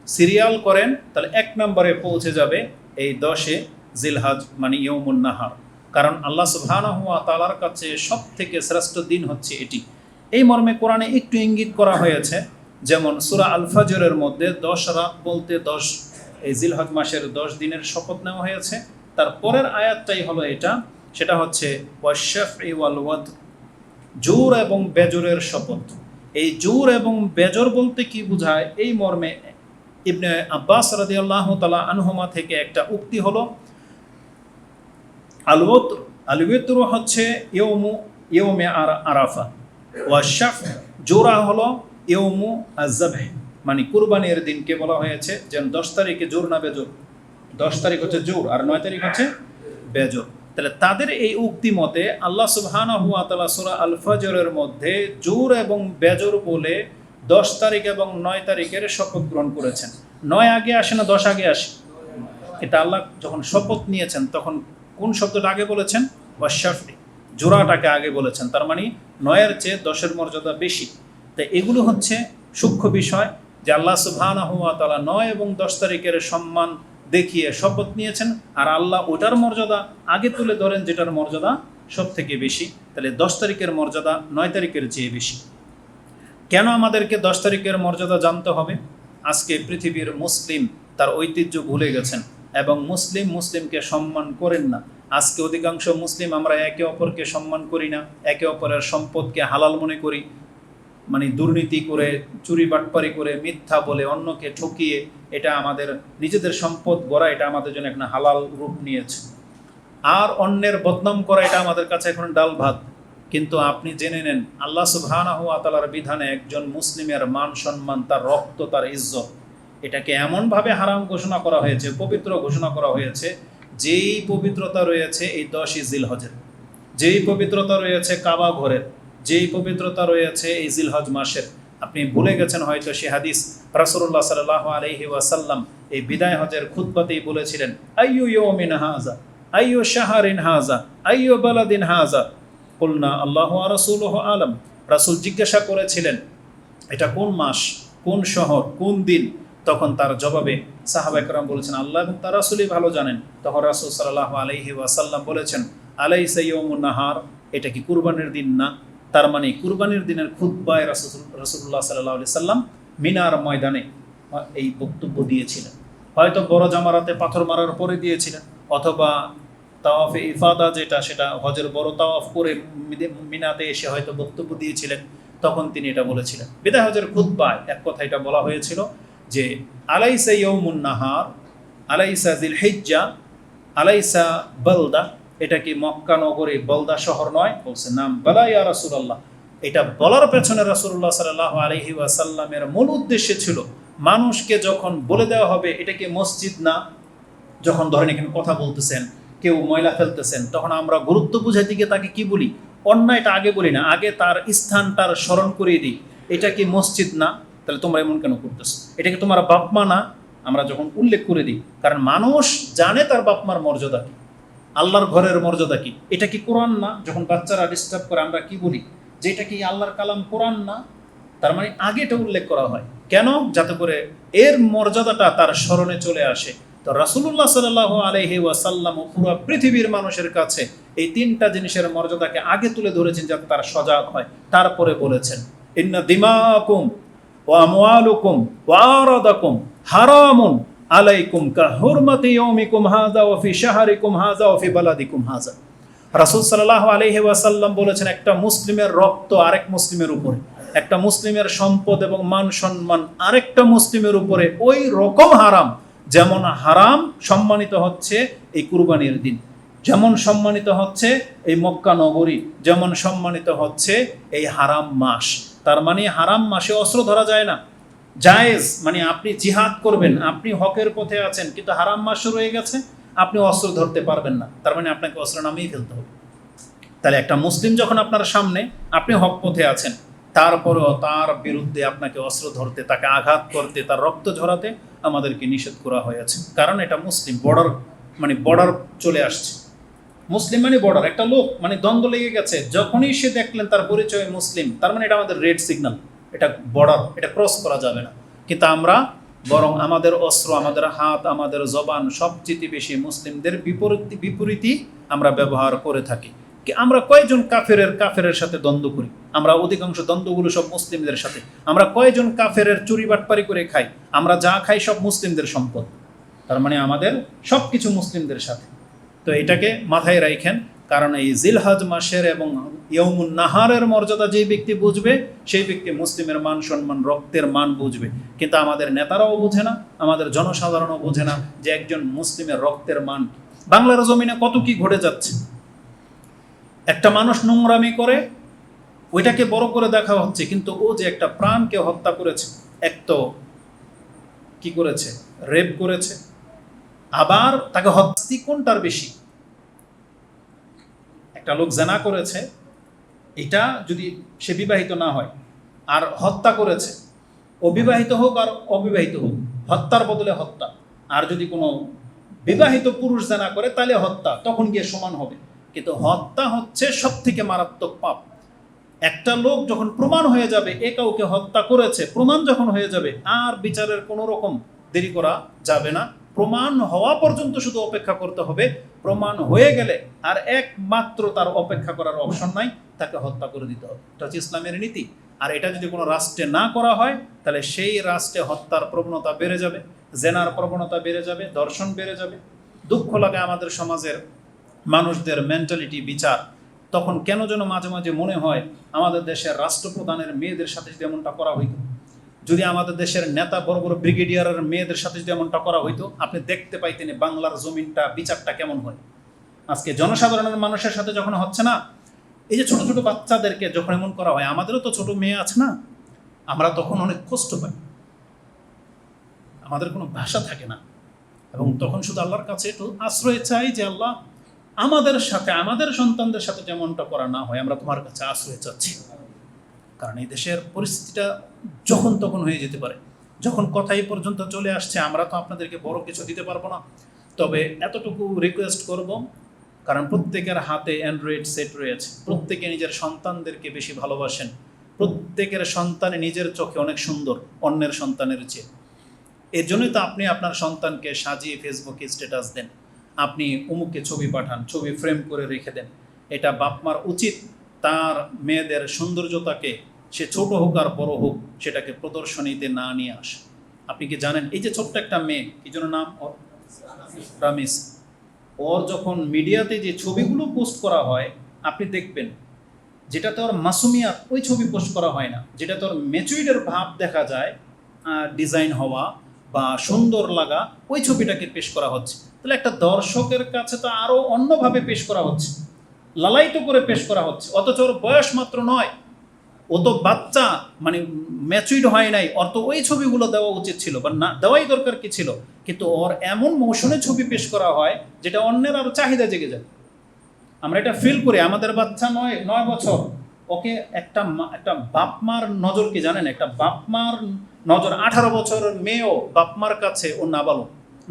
সিরিয়াল করেন তাহলে 1 নম্বরে পৌঁছে যাবে এই 10এ জিলহজ মানে ইয়ৌমুন নাহার। কারণ আল্লাহ সুবহানাহু ওয়া তাআলার কাছে সব থেকে শ্রেষ্ঠ দিন হচ্ছে এটি। এই মর্মে কোরআনে একটু ইঙ্গিত করা হয়েছে, যেমন সূরা আল ফাজরের মধ্যে 10 রাত বলতে 10 এই জিলহজ মাসের 10 দিনের শপথ নেওয়া হয়েছে। তার পরের আয়াতটাই হলো এটা, সেটা হচ্ছে ওয়াশ-শাফঈ ওয়াল ওয়াতর, জোর এবং বেজরের শপথ। এই জোর এবং বেজর বলতে কি বোঝায়, এই মর্মে ইবনে আব্বাস রাদিয়াল্লাহু তাআলা আনহুমা থেকে একটা উক্তি হলো, আল ওয়াতর হচ্ছে ইয়ৌমে আরাফা, ওয়াশ-শাফ জোরা হলো ইয়ৌমু আয-যাবহ মানে কুরবানির দিনকে বলা হয়েছে। যেন 10 তারিখে জোর না বেজর, 10 তারিখ হচ্ছে জোর আর 9 তারিখ হচ্ছে বেজর। তাহলে তাদের এই উক্তি মতে আল্লাহ সুবহানাহু ওয়া তাআলা সূরা আল ফাজরের মধ্যে জোর এবং বেজর বলে 10 তারিখ এবং 9 তারিখের শপথ গ্রহণ করেছেন। 9 আগে আসে না 10 আগে আসে? এটা আল্লাহ যখন শপথ নিয়েছেন তখন কোন শব্দটা আগে বলেছেন? ওয়াশ-শাফঈ, জোড়াটাকে আগে বলেছেন। তার মানে 9-এর চেয়ে 10-এর মর্যাদা বেশি। তাই এগুলো হচ্ছে সূক্ষ্ম বিষয় যে আল্লাহ সুবহানাহু ওয়া তাআলা 9 এবং 10 তারিখের সম্মান দেখিয়ে শপথ নিয়েছেন, আর আল্লাহ ওটার মর্যাদা আগে তুলে ধরেন যেটার মর্যাদা সব থেকে বেশি। তাহলে 10 তারিখের মর্যাদা 9 তারিখের চেয়ে বেশি। কেন আমাদেরকে 10 তারিখের মর্যাদা জানতে হবে? আজকে পৃথিবীর মুসলিম তার ঐতিহ্য ভুলে গেছেন এবং মুসলিমকে সম্মান করেন না। আজকে অধিকাংশ মুসলিম আমরা একে অপরকে সম্মান করি না, একে অপরের সম্পদকে হালাল মনে করি। মানে দুর্নীতি করে, চুরি বাটপারি করে, মিথ্যা বলে, অন্যকে ঠকিয়ে এটা আমাদের নিজেদের সম্পদ গড়া, এটা আমাদের জন্য একটা হালাল রূপ নিয়েছে। আর অন্যের বদনাম করা এটা আমাদের কাছে এখন ডাল ভাত। কিন্তু আপনি জেনে নেন আল্লাহ সুবহানাহু ওয়া তাআলার বিধানে একজন মুসলিমের মান সম্মান, তার রক্ত, তার ইজ্জত, এটাকে এমনভাবে হারাম ঘোষণা করা হয়েছে, পবিত্র ঘোষণা করা হয়েছে, যেই পবিত্রতা রয়েছে এই 10ই জিলহজের, যেই পবিত্রতা রয়েছে কাবা ঘরের, যেই পবিত্রতা রয়েছে এই জিলহজ মাসের। আপনি ভুলে গেছেন হয়তো সে হাদিস, রাসূলুল্লাহ সাল্লাল্লাহু আলাইহি ওয়াসাল্লাম এই বিদায় হজের খুতবাতেই বলেছিলেন, আইয়ু ইয়াউমিন হাযা, আইয়ু শাহরিন হাযা, আইয়ু বালাদিন হাযা, কুলনা আল্লাহু ওয়া রাসূলুহু আলাম। রাসূল জিজ্ঞাসা করেছিলেন এটা কোন মাস, কোন শহর, কোন দিন? তখন তার জবাবে সাহাবা একরাম বলেছেন আল্লাহ এবং তার রাসূলই ভালো জানেন। তখন রাসূল সাল্লাল্লাহু আলাইহি ওয়াসাল্লাম বলেছেন আলাইসা ইয়াউমুন নাহার, এটা কি কুরবানির দিন না? তার মানে কুরবানির দিনের খুতবায় রাসূলুল্লাহ সাল্লাল্লাহু আলাইহি সাল্লাম মিনার ময়দানে এই বক্তব্য দিয়েছিলেন। হয়তো বড় জামারাতে পাথর মারার পরে দিয়েছিলেন, অথবা তাওয়াফে ইফাদা যেটা, সেটা হজের বড় তাওয়াফ করে মিনাতে এসে হয়তো বক্তব্য দিয়েছিলেন, তখন তিনি এটা বলেছিলেন। বিদায় হজের খুতবায় এক কথা এটা বলা হয়েছিল যে আলাইসা ইয়াউমুন নাহার, আলাইসা জিলহিজ্জা, আলাইসা বালদা, এটা কি মক্কা নগরী বলদা শহর নয়? বলছে নাম, বালা ইয়া রাসূলুল্লাহ। এটা বলার পেছনে রাসূলুল্লাহ সাল্লাল্লাহু আলাইহি ওয়াসাল্লামের মূল উদ্দেশ্য ছিল মানুষকে যখন বলে দেওয়া হবে এটা কি মসজিদ না, যখন ধরেন এখানে কথা বলতেছেন, কেউ ময়লা ফেলতেছেন, তখন আমরা গুরুত্ব বুঝাইতে গিয়ে তাকে কি বলি? অন্যায়টা আগে বলি না, আগে তার স্থানটার স্মরণ করিয়ে দিই। এটা কি মসজিদ না? তাহলে তোমরা এমন কেন করতেছো? এটা কি তোমার বাপ মা না? আমরা যখন উল্লেখ করে দিই, কারণ মানুষ জানে তার বাপ মার মর্যাদা কি, আল্লাহর ঘরের মর্যাদা কি। এটা কি কোরআন না? যখন বাচ্চারা ডিস্টার্ব করে আমরা কি বলি? যে এটা কি আল্লাহর কালাম, কোরআন না? তার মানে আগে এটা উল্লেখ করা হয় কেন? যাতে করে এর মর্যাদাটা তার স্মরণে চলে আসে। তো রাসূলুল্লাহ সাল্লাল্লাহু আলাইহি ওয়াসাল্লাম পুরো পৃথিবীর মানুষের কাছে এই তিনটা জিনিসের মর্যাদাকে আগে তুলে ধরেছেন যাতে তার সজাগ হয়। তারপরে বলেছেন ইন্না দিমাকুম ওয়া আমওয়ালুকুম ওয়া আরাদাকুম হারামুন আলাইকুম কা হুরমাতি ইয়াউমিকুম হাযা ওয়া ফি শাহরিকুম হাযা ওয়া ফি বালাদিকুম হাযা। রাসূল সাল্লাল্লাহু আলাইহি ওয়াসাল্লাম বলেছেন একটা মুসলিমের রক্ত আরেক মুসলিমের উপরে, একটা মুসলিমের সম্পদ এবং মান সম্মান আরেকটা মুসলিমের উপরে ওই রকম হারাম, যেমন হারাম সম্মানিত হচ্ছে এই কুরবানির দিন, যেমন সম্মানিত হচ্ছে এই মক্কা নগরী, যেমন সম্মানিত হচ্ছে এই হারাম মাস। তার মানে হারাম মাসে অস্ত্র ধরা যায় না, জায়েজ, মানে আপনি জিহাদ করবেন, আপনি হকের পথে আছেন, কিন্তু হারাম মাস শুরু হয়ে গেছে, আপনি অস্ত্র ধরতে পারবেন না, তার মানে আপনাকে অস্ত্র নামিয়ে ফেলতে হবে। তাহলে একটা মুসলিম যখন আপনার সামনে, আপনি হক পথে আছেন, তারপরেও তার বিরুদ্ধে আপনাকে অস্ত্র ধরতে, তাকে আঘাত করতে, তার রক্ত ঝরাতে আমাদেরকে নিষেধ করা হয়েছে। কারণ এটা মুসলিম, বর্ডার, মানে বর্ডার চলে আসছে। মুসলিম মানে বর্ডার, একটা লোক মানে দ্বন্দ্ব লেগে গেছে, যখনই সে দেখলেন তার পরিচয় মুসলিম, তার মানে এটা আমাদের রেড সিগন্যাল, এটা বর্ডার, এটা ক্রস করা যাবে না। কিন্তু আমরা বরং আমাদের অস্ত্র, আমাদের হাত, আমাদের জবান সবচেয়ে বেশি মুসলিমদের বিপরীতই আমরা ব্যবহার করে থাকি। আমরা কয়জন কাফেরের সাথে দ্বন্দ্ব করি? আমরা অধিকাংশ দ্বন্দ্বগুলো সব মুসলিমদের সাথে। আমরা কয়জন কাফেরের চুরি বাটপারি করে খাই? আমরা যা খাই সব মুসলিমদের সম্পদ, তার মানে আমাদের সব কিছু মুসলিমদের সাথে। তো এটাকে মাথায় রাখেন, কারণ এই জিলহজ মাসের এবং ইয়াউমুন নাহারের মর্যাদা যেই ব্যক্তি বুঝবে, সেই ব্যক্তি মুসলিমের মান সম্মান, রক্তের মান বুঝবে। কিন্তু আমাদের নেতারাও বোঝে না, আমাদের জনসাধারণও বোঝে না যে একজন মুসলিমের রক্তের মান। বাংলার জমিনে কত কি ঘটে যাচ্ছে, একটা মানুষ নোংরামি করে ওইটাকে বড় করে দেখা হচ্ছে, কিন্তু ও যে একটা প্রাণকে হত্যা করেছে, এক তো কি করেছে, রেপ করেছে, আবার তাকে হত্যা, কোনটার বেশি? একটা লোক জেনা করেছে, এটা যদি সে বিবাহিত না হয়, আর হত্যা করেছে, অবিবাহিত হোক আর অবিবাহিত হোক, হত্যার বদলে হত্যা। আর যদি কোনো বিবাহিত পুরুষ জেনা করে তাহলে হত্যা, তখন গিয়ে সমান হবে। কিন্তু হত্যা হচ্ছে সব থেকে মারাত্মক পাপ। একটা লোক যখন প্রমাণ হয়ে যাবে এ কাউকে হত্যা করেছে, প্রমাণ যখন হয়ে যাবে, আর বিচারের কোনো রকম দেরি করা যাবে না, প্রমাণ হওয়া পর্যন্ত শুধু অপেক্ষা করতে হবে। প্রমাণ হয়ে গেলে আর একমাত্র তার অপেক্ষা করার অপশন নাই, তাকে হত্যা করে দিতে হবে। এটা হচ্ছে ইসলামের নীতি। আর এটা যদি কোনো রাষ্ট্রে না করা হয়, তাহলে সেই রাষ্ট্রে হত্যার প্রবণতা বেড়ে যাবে, জেনার প্রবণতা বেড়ে যাবে, ধর্ষণ বেড়ে যাবে। দুঃখ লাগে আমাদের সমাজের মানুষদের মেন্টালিটি, বিচার। তখন কেন যেন মাঝে মাঝে মনে হয় আমাদের দেশের রাষ্ট্রপ্রধানের মেয়েদের সাথে যদি এমনটা করা হইতো, যদি আমাদের দেশের নেতা বড় বড় ব্রিগেডিয়ারের মেয়েদের সাথে যদি এমনটা করা হইতো, আপনি দেখতে পাইতেন বাংলার জমিনটা বিচারটা কেমন হয়। আজকে জনসাধারণের মানুষের সাথে যখন হচ্ছে না, এই যে ছোট ছোট বাচ্চাদেরকে যখন এমন করা হয়, আমাদেরও তো ছোট মেয়ে আছে না, আমরা তখন অনেক কষ্ট পাই, আমাদের কোনো ভাষা থাকে না, এবং তখন শুধু আল্লাহর কাছে একটু আশ্রয় চাই যে আল্লাহ আমাদের সাথে, আমাদের সন্তানদের সাথে যেমনটা করা না হয়, আমরা তোমার কাছে আশ্রয় চাচ্ছি। কারণ এই দেশের পরিস্থিতিটা যখন তখন হয়ে যেতে পারে। যখন কথা এই পর্যন্ত চলে আসছে, আমরা তো আপনাদেরকে বড় কিছু দিতে পারবো না, তবে এতটুকু রিকোয়েস্ট করব, কারণ প্রত্যেকের হাতে অ্যান্ড্রয়েড সেট রয়েছে, প্রত্যেকে নিজের সন্তানদেরকে বেশি ভালোবাসেন, প্রত্যেকের সন্তান নিজের চোখে অনেক সুন্দর অন্যের সন্তানের চেয়ে। এর জন্যই তো আপনি আপনার সন্তানকে সাজিয়ে ফেসবুকে স্ট্যাটাস দেন, আপনি অমুককে ছবি পাঠান, ছবি ফ্রেম করে রেখে দেন। এটা বাপমার উচিত তার মেয়েদের সৌন্দর্যতাকে, সে ছোট হোক আর বড় হোক, সেটাকে প্রদর্শনীতে না নিয়ে আসে। আপনি কি জানেন, এই যে ছোট্ট একটা মেয়ে, কি যেন নাম ওর, রামিস, ওর যখন মিডিয়াতে যে ছবিগুলো পোস্ট করা হয়, আপনি দেখবেন যেটাতে ওর মাসুমিয়াত, ওই ছবি পোস্ট করা হয় না, যেটাতে ওর ম্যাচুরিটির ভাব দেখা যায়, ডিজাইন হওয়া বা সুন্দর লাগা, ওই ছবিটাকে পেশ করা হচ্ছে। তাহলে একটা দর্শকের কাছে তো আরো অন্যভাবে পেশ করা হচ্ছে, লালায়িত করে পেশ করা হচ্ছে, অথচ ওর বয়স মাত্র 9, ও তো বাচ্চা, মানে ম্যাচুইড হয় নাই, ওর তো ওই ছবিগুলো দেওয়া উচিত ছিল বা না দেওয়াই দরকার কি ছিল, কিন্তু ওর এমন মৌসুমে ছবি পেশ করা হয় যেটা অন্যের আরো চাহিদা জেগে যায়। আমরা এটা ফিল করি, আমাদের বাচ্চা 9 বছর, ওকে একটা বাপ মার নজর কি জানেন, একটা বাপ মার নজর, 18 বছরের মেয়েও বাপ মার কাছে ও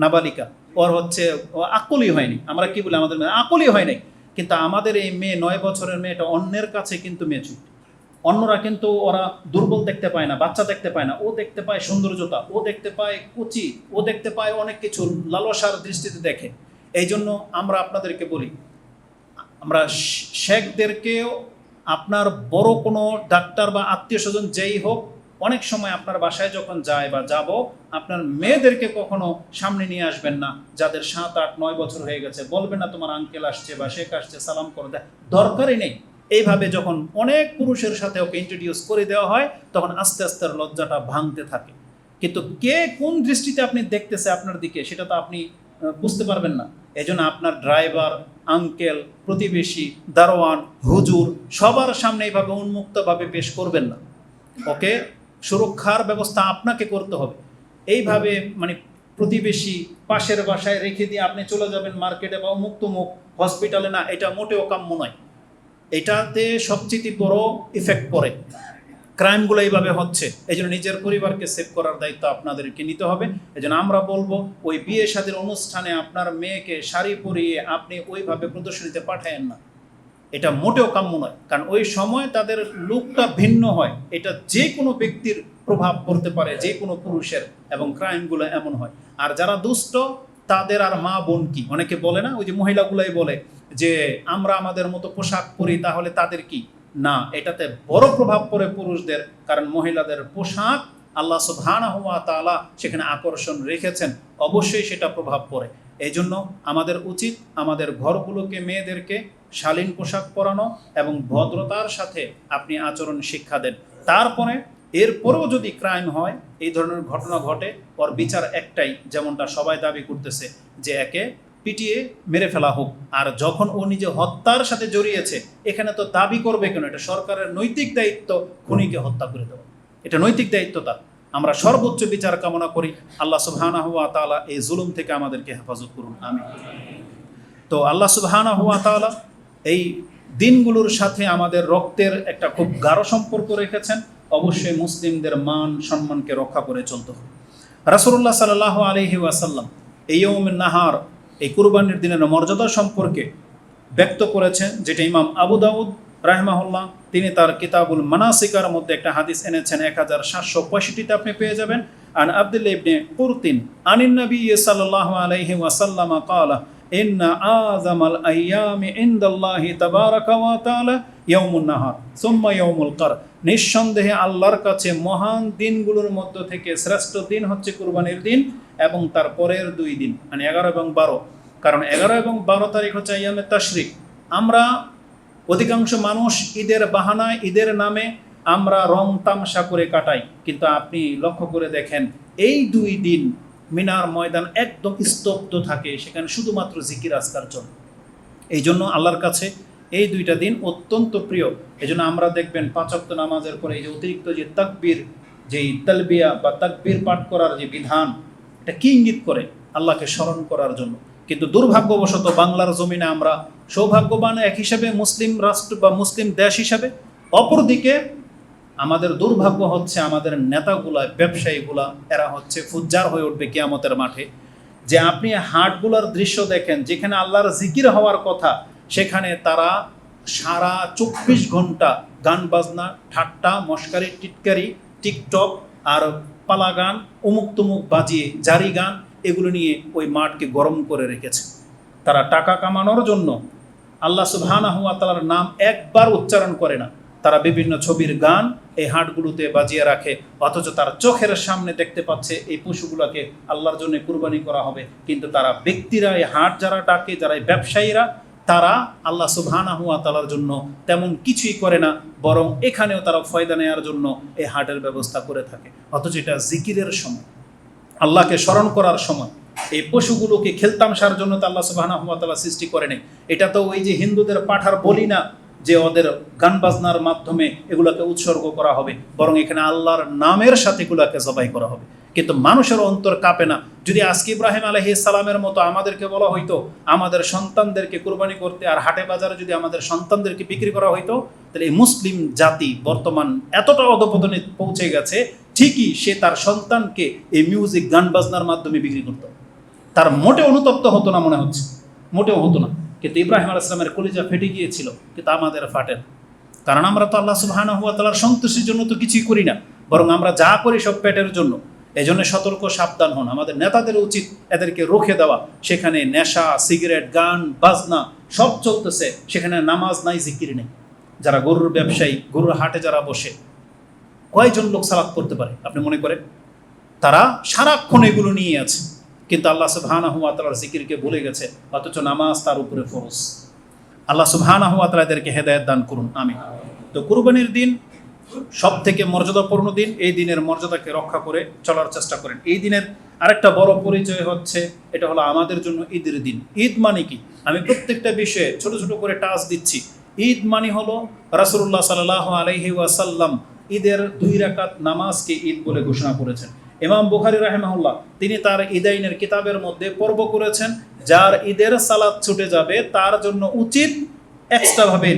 নাবালিকা, ওর হচ্ছে ও আকলই হয়নি, আমরা কি বলি আমাদের মেয়ে আকলই হয় নাই, কিন্তু আমাদের এই মেয়ে 9 বছরের মেয়েটা অন্যের কাছে কিন্তু ম্যাচুইড। অন্যরা কিন্তু ওরা দুর্বল দেখতে পায় না, বাচ্চা দেখতে পায় না, ও দেখতে পায় সৌন্দর্যতা, ও দেখতে পায় কুচি, ও দেখতে পায় অনেক কিছু, লালসার দৃষ্টিতে দেখে। এই জন্য আমরা আপনাদেরকে বলি, আমরা শেখদেরকেও, আপনার বড় কোনো ডাক্তার বা আত্মীয় স্বজন যেই হোক, অনেক সময় আপনার বাসায় যখন যায় বা যাব, আপনার মেয়েদেরকে কখনো সামনে নিয়ে আসবেন না, যাদের 7, 8, 9 বছর হয়ে গেছে, বলবেন না তোমার আঙ্কেল আসছে বা শেখ আসছে, সালাম করে দেয়, দরকারই নেই। এইভাবে যখন অনেক পুরুষের সাথে ওকে ইন্ট্রোডিউস করে দেওয়া হয়, তখন আস্তে আস্তে লজ্জাটা ভাঙতে থাকে। কিন্তু কে কোন দৃষ্টিতে আপনি দেখতেছে আপনার দিকে, সেটা তো আপনি বুঝতে পারবেন না। এই জন্য আপনার ড্রাইভার, আঙ্কেল, প্রতিবেশী, দারোয়ান, হুজুর, সবার সামনে এইভাবে উন্মুক্তভাবে পেশ করবেন না। ওকে সুরক্ষার ব্যবস্থা আপনাকে করতে হবে। এইভাবে মানে প্রতিবেশী পাশের বাসায় রেখে দিয়ে আপনি চলে যাবেন মার্কেটে বা মুক্তমুখ হসপিটালে, না, এটা মোটেও কাম্য নয়। এটাতে সবচেয়ে বড় ইফেক্ট পড়ে, ক্রাইমগুলো এইভাবে হচ্ছে। এই জন্য নিজের পরিবারকে সেভ করার দায়িত্ব আপনাদেরকে নিতে হবে। এই জন্য আমরা বলবো, ওই বিয়ে শাদীর অনুষ্ঠানে আপনার মেয়েকে শাড়ি পরিয়ে আপনি ওইভাবে প্রদর্শনীতে পাঠায়েন না, এটা মোটেও কাম্য নয়। কারণ ওই সময় তাদের লুকটা ভিন্ন হয়, এটা যে কোনো ব্যক্তির প্রভাব পড়তে পারে, যে কোনো পুরুষের, এবং ক্রাইমগুলো এমন হয়। আর যারা দুষ্ট, তাদের আর মা বোন কি, অনেকে বলে না, ওই যে মহিলাগুলাই বলে যে আমরা আমাদের মতো পোশাক পরি, তাহলে তাদের কি না, এটাতে বড় প্রভাব পড়ে পুরুষদের। কারণ মহিলাদের পোশাক আল্লাহ সুবহানাহু ওয়া তাআলা সেখানে আকর্ষণ রেখেছেন, অবশ্যই সেটা প্রভাব পড়ে। এই জন্য আমাদের উচিত আমাদের ঘরগুলোকে, মেয়েদেরকে শালীন পোশাক পরানো এবং ভদ্রতার সাথে আপনি আচরণ শিক্ষা দেন। তারপরে এরপরেও যদি ক্রাইম হয়, এই ধরনের ঘটনা ঘটে, ওর বিচার একটাই, যেমনটা সবাই দাবি করতেছে, যে একে পিটিয়ে মেরে ফেলা হোক। আর যখন ও নিজে হত্যার সাথে জড়িয়েছে, এখানে তো দাবি করবে কেন, এটা সরকারের নৈতিক দায়িত্ব খুনিকে হত্যা করে দেওয়া, এটা নৈতিক দায়িত্ব তার। আমরা সর্বোচ্চ বিচার কামনা করি। আল্লাহ সুবহানাহু ওয়া তাআলা এই জুলুম থেকে আমাদেরকে হেফাজত করুন, আমিন। তো আল্লাহ সুবহানাহু ওয়া তাআলা এই দিনগুলোর সাথে আমাদের রক্তের একটা খুব গাঢ় সম্পর্ক রেখেছেন। অবশ্যই মুসলিমদের মান সম্মানকে রক্ষা করে চলতে হবে। রাসূলুল্লাহ সাল্লাল্লাহু আলাইহি ওয়াসাল্লাম এই ইয়াউমুন নাহার, এই কুরবানির দিনের মর্যাদা সম্পর্কে ব্যক্ত করেছেন, যেটা ইমাম আবু দাউদ রাহিমাহুল্লাহ তিনি তার কিতাবুল মানাসিকার মধ্যে একটা হাদিস এনেছেন, 1765-তে আপনি পেয়ে যাবেন। আন আব্দুল্লাহ ইবনে কুরতিন আনিন নবী সাল্লাল্লাহু আলাইহি ওয়াসাল্লাম ক্বালা ইন্না আযামাল আইয়ামি ইনদাল্লাহি তাবারাকা ওয়া তাআলা ইয়াউমুন নাহার সুম্মা ইয়াউমুল কর। নিঃসন্দেহে আল্লাহর কাছে মহান দিনগুলোর মধ্য থেকে শ্রেষ্ঠ দিন হচ্ছে কুরবানির দিন এবং তার পরের 2 দিন, মানে 11 এবং 12। কারণ 11 এবং 12 তারিখ হচ্ছে আইয়ামে তাশরিক। আমরা অধিকাংশ মানুষ ঈদের বাহানায়, ঈদের নামে আমরা রং তামাশা করে কাটাই, কিন্তু আপনি লক্ষ্য করে দেখেন এই 2 দিন মিনার ময়দান একদম স্তব্ধ থাকে, সেখানে শুধুমাত্র জিকির আজকার চলে। এই জন্য আল্লাহর কাছে এই 2টা দিন অত্যন্ত প্রিয়। এই জন্য আমরা দেখবেন 5 ওয়াক্ত নামাজের পরে এই যে অতিরিক্ত যে তাকবীর, যেই তালবিয়া বা তাকবীর পাঠ করার যে বিধান, এটা কি ইঙ্গিত করে? আল্লাহকে স্মরণ করার জন্য। কিন্তু দুর্ভাগ্যবশত বাংলার জমিনে আমরা সৌভাগ্যবান এক হিসাবে, মুসলিম রাষ্ট্র বা মুসলিম দেশ হিসাবে, অপরদিকে আমাদের দুর্ভাগ্য হচ্ছে আমাদের নেতাগুলা, ব্যবসায়ীগুলা, এরা হচ্ছে ফুজ্জার হয়ে উঠবে কিয়ামতের মাঠে। যে আপনি হাটগুলার দৃশ্য দেখেন, যেখানে আল্লাহর জিকির হওয়ার কথা, সেখানে তারা সারা 24 ঘন্টা গান বাজনা, ঠাট্টা মশকারি, টিটকারি, টিকটক আর পালা গান, অমুক তুমুক বাজিয়ে, জারি গান, এগুলো নিয়ে ওই মাঠকে গরম করে রেখেছে। তারা টাকা কামানোর জন্য আল্লাহ সুবহানাহু ওয়া তাআলার নাম একবার উচ্চারণ করে না। তারা বিভিন্ন ছবির গান এই হাটগুলোতে বাজিয়ে রাখে, অথচ তার চোখের সামনে দেখতে পাচ্ছে এই পশুগুলোকে আল্লাহর জন্য কুরবানি করা হবে। কিন্তু তারা ব্যক্তিরা, এই হাট যারা ডাকে, যারা এই ব্যবসায়ীরা, তারা আল্লাহ সুবহানাহু ওয়া তাআলার জন্য তেমন কিছুই করে না, বরং এখানেও তারা ফয়দা নেওয়ার জন্য এই হাটের ব্যবস্থা করে থাকে। অথচ এটা জিকিরের সময়, আল্লাহকে স্মরণ করার সময়। এই পশুগুলোকে খেলতামশার জন্য তো আল্লাহ সুবহানাহু ওয়া তাআলা সৃষ্টি করেনি। এটা তো ওই যে হিন্দুদের পাঠার বলি না, যে ওদের গান বাজনার মাধ্যমে এগুলোকে উৎসর্গ করা হবে, বরং এখানে আল্লাহর নামের সাথে এগুলোকে জবাই করা হবে। কিন্তু মানুষের অন্তর কাঁপে না। যদি আজকে ইব্রাহিম আলাইহিস সালামের মতো আমাদেরকে বলা হইতো আমাদের সন্তানদেরকে কুরবানি করতে, আর হাটে বাজারে যদি আমাদের সন্তানদেরকে বিক্রি করা হইতো, তাহলে এই মুসলিম জাতি বর্তমান এতটা অধপতনে পৌঁছে গেছে, ঠিকই সে তার সন্তানকে এই মিউজিক, গান বাজনার মাধ্যমে বিক্রি করত। তার মোটে অনুতপ্ত হতো না, মনে হচ্ছে মোটেও হতো না। কিন্তু ইব্রাহিম আলাইহিস সালামের কলিজা ফেটে গিয়েছিল, কিন্তু আমাদের ফাটে না। কারণ আমরা তো আল্লাহ সুবহানাহু ওয়া তাআলার সন্তুষ্টির জন্য তো কিছুই করি না, বরং আমরা যা করি সব পেটের জন্য। এই জন্য সতর্ক সাবধান হন। আমাদের নেতাদের উচিত এদেরকে রুখে দেওয়া। সেখানে নেশা, সিগারেট, গান বাজনা সব চলতেছে, সেখানে নামাজ নাই, জিকির নেই। যারা গরুর ব্যবসায়ী, গরুর হাটে যারা বসে, কয়জন লোক সালাত করতে পারে আপনি মনে করেন? তারা সারাক্ষণ এগুলো নিয়ে আছে, কিন্তু আল্লাহ সুবহানাহু ওয়া তাআলার জিকিরকে ভুলে গেছে, অথচ নামাজ তার উপরে ফরজ। আল্লাহ সুবহানাহু ওয়া তাআলা এদেরকে হেদায়েত দান করুন, আমিন। তো কুরবানির দিন সব থেকে মর্যাদাপূর্ণ দিন। এই দিনের মর্যাদাকে রক্ষা করে চলার চেষ্টা করেন। এই দিনের আরেকটা বড় পরিচয় হচ্ছে, এটা হলো আমাদের জন্য ঈদের দিন। ঈদ মানে কি? আমি প্রত্যেকটা বিষয়ে ছোট ছোট করে টাচ দিচ্ছি। ঈদ মানে হলো রাসূলুল্লাহ সাল্লাল্লাহু আলাইহি ওয়াসাল্লাম ঈদের 2 রাকাত নামাজকে ঈদ বলে ঘোষণা করেছেন। ইমাম বুখারী রাহিমাহুল্লাহ তিনি তার ঈদাইনের কিতাবের মধ্যে পর্ব করেছেন, যার ঈদের সালাত ছুটে যাবে তার জন্য উচিত এক্সট্রাভাবে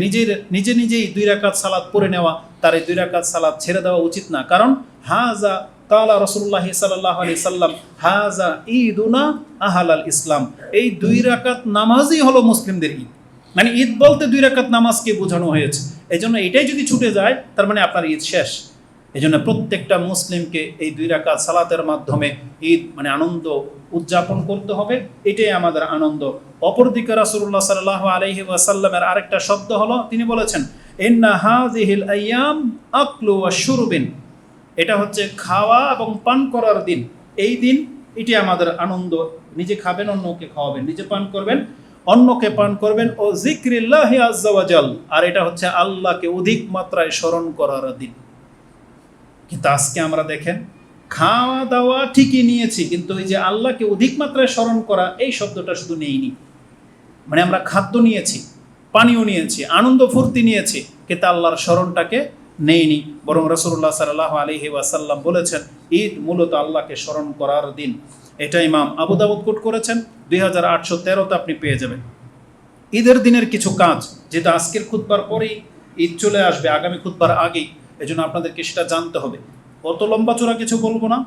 নিজেই 2 রাকাত সালাত পড়ে নেওয়া, তার এই 2 রাকাত সালাত ছেড়ে দেওয়া উচিত না। কারণ হাজা কালা রাসূলুল্লাহ সাল্লাল্লাহু আলাইহি সাল্লাম হাজা ঈদুনা আহলাল ইসলাম। এই 2 রাকাত নামাজই হলো মুসলিমদের ঈদ। মানে ঈদ বলতে 2 রাকাত নামাজকে বোঝানো হয়েছে। এই জন্য এটাই যদি ছুটে যায়, তার মানে আপনার ঈদ শেষ। এই জন্য প্রত্যেকটা মুসলিমকে এই 2 রাকাত সালাতের মাধ্যমে ঈদ মানে আনন্দ উদযাপন করতে হবে, এটাই আমাদের আনন্দ। অপরদিকে রাসূলুল্লাহ সাল্লাল্লাহু আলাইহি ওয়াসাল্লামের আরেকটা শব্দ হলো, তিনি বলেছেন ইন্না হাযিহিল আইয়াম আকলু ওয়া শুরবিন। এটা হচ্ছে খাওয়া এবং পান করার দিন। এই দিন এটি আমাদের আনন্দ। নিজে খাবেন, অন্যকে খাওয়াবেন, নিজে পান করবেন, অন্যকে পান করবেন, ও যিকরিল্লাহি আযজা ওয়া জাল। আর এটা হচ্ছে আল্লাহকে অধিক মাত্রায় স্মরণ করার দিন। কিন্তু আজকে আমরা দেখেন খাওয়া দাওয়া ঠিকই নিয়েছি, কিন্তু এই যে আল্লাহকে অধিক মাত্রায় স্মরণ করা, এই শব্দটা শুধু নেইনি। মানে আমরা খাদ্য নিয়েছি, পানীয় নিয়েছি, আনন্দ ফুর্তি নিয়েছি, কিন্তু আল্লাহর স্মরণটাকে নেইনি। বরং রাসূলুল্লাহ সাল্লাল্লাহু আলাইহি ওয়াসাল্লাম বলেছেন ঈদ মূলত আল্লাহকে স্মরণ করার দিন। এটা ইমাম আবু দাউদ কোট করেছেন, 2813তে আপনি পেয়ে যাবেন। ঈদের দিনের কিছু কাজ, যেটা আজকের খুতবার পরেই ঈদ চলে আসবে, আগামী খুতবার আগেই, এজন্য আপনাদেরকে সেটা জানতে হবে। অত লম্বা চোরা কিছু বলবো না।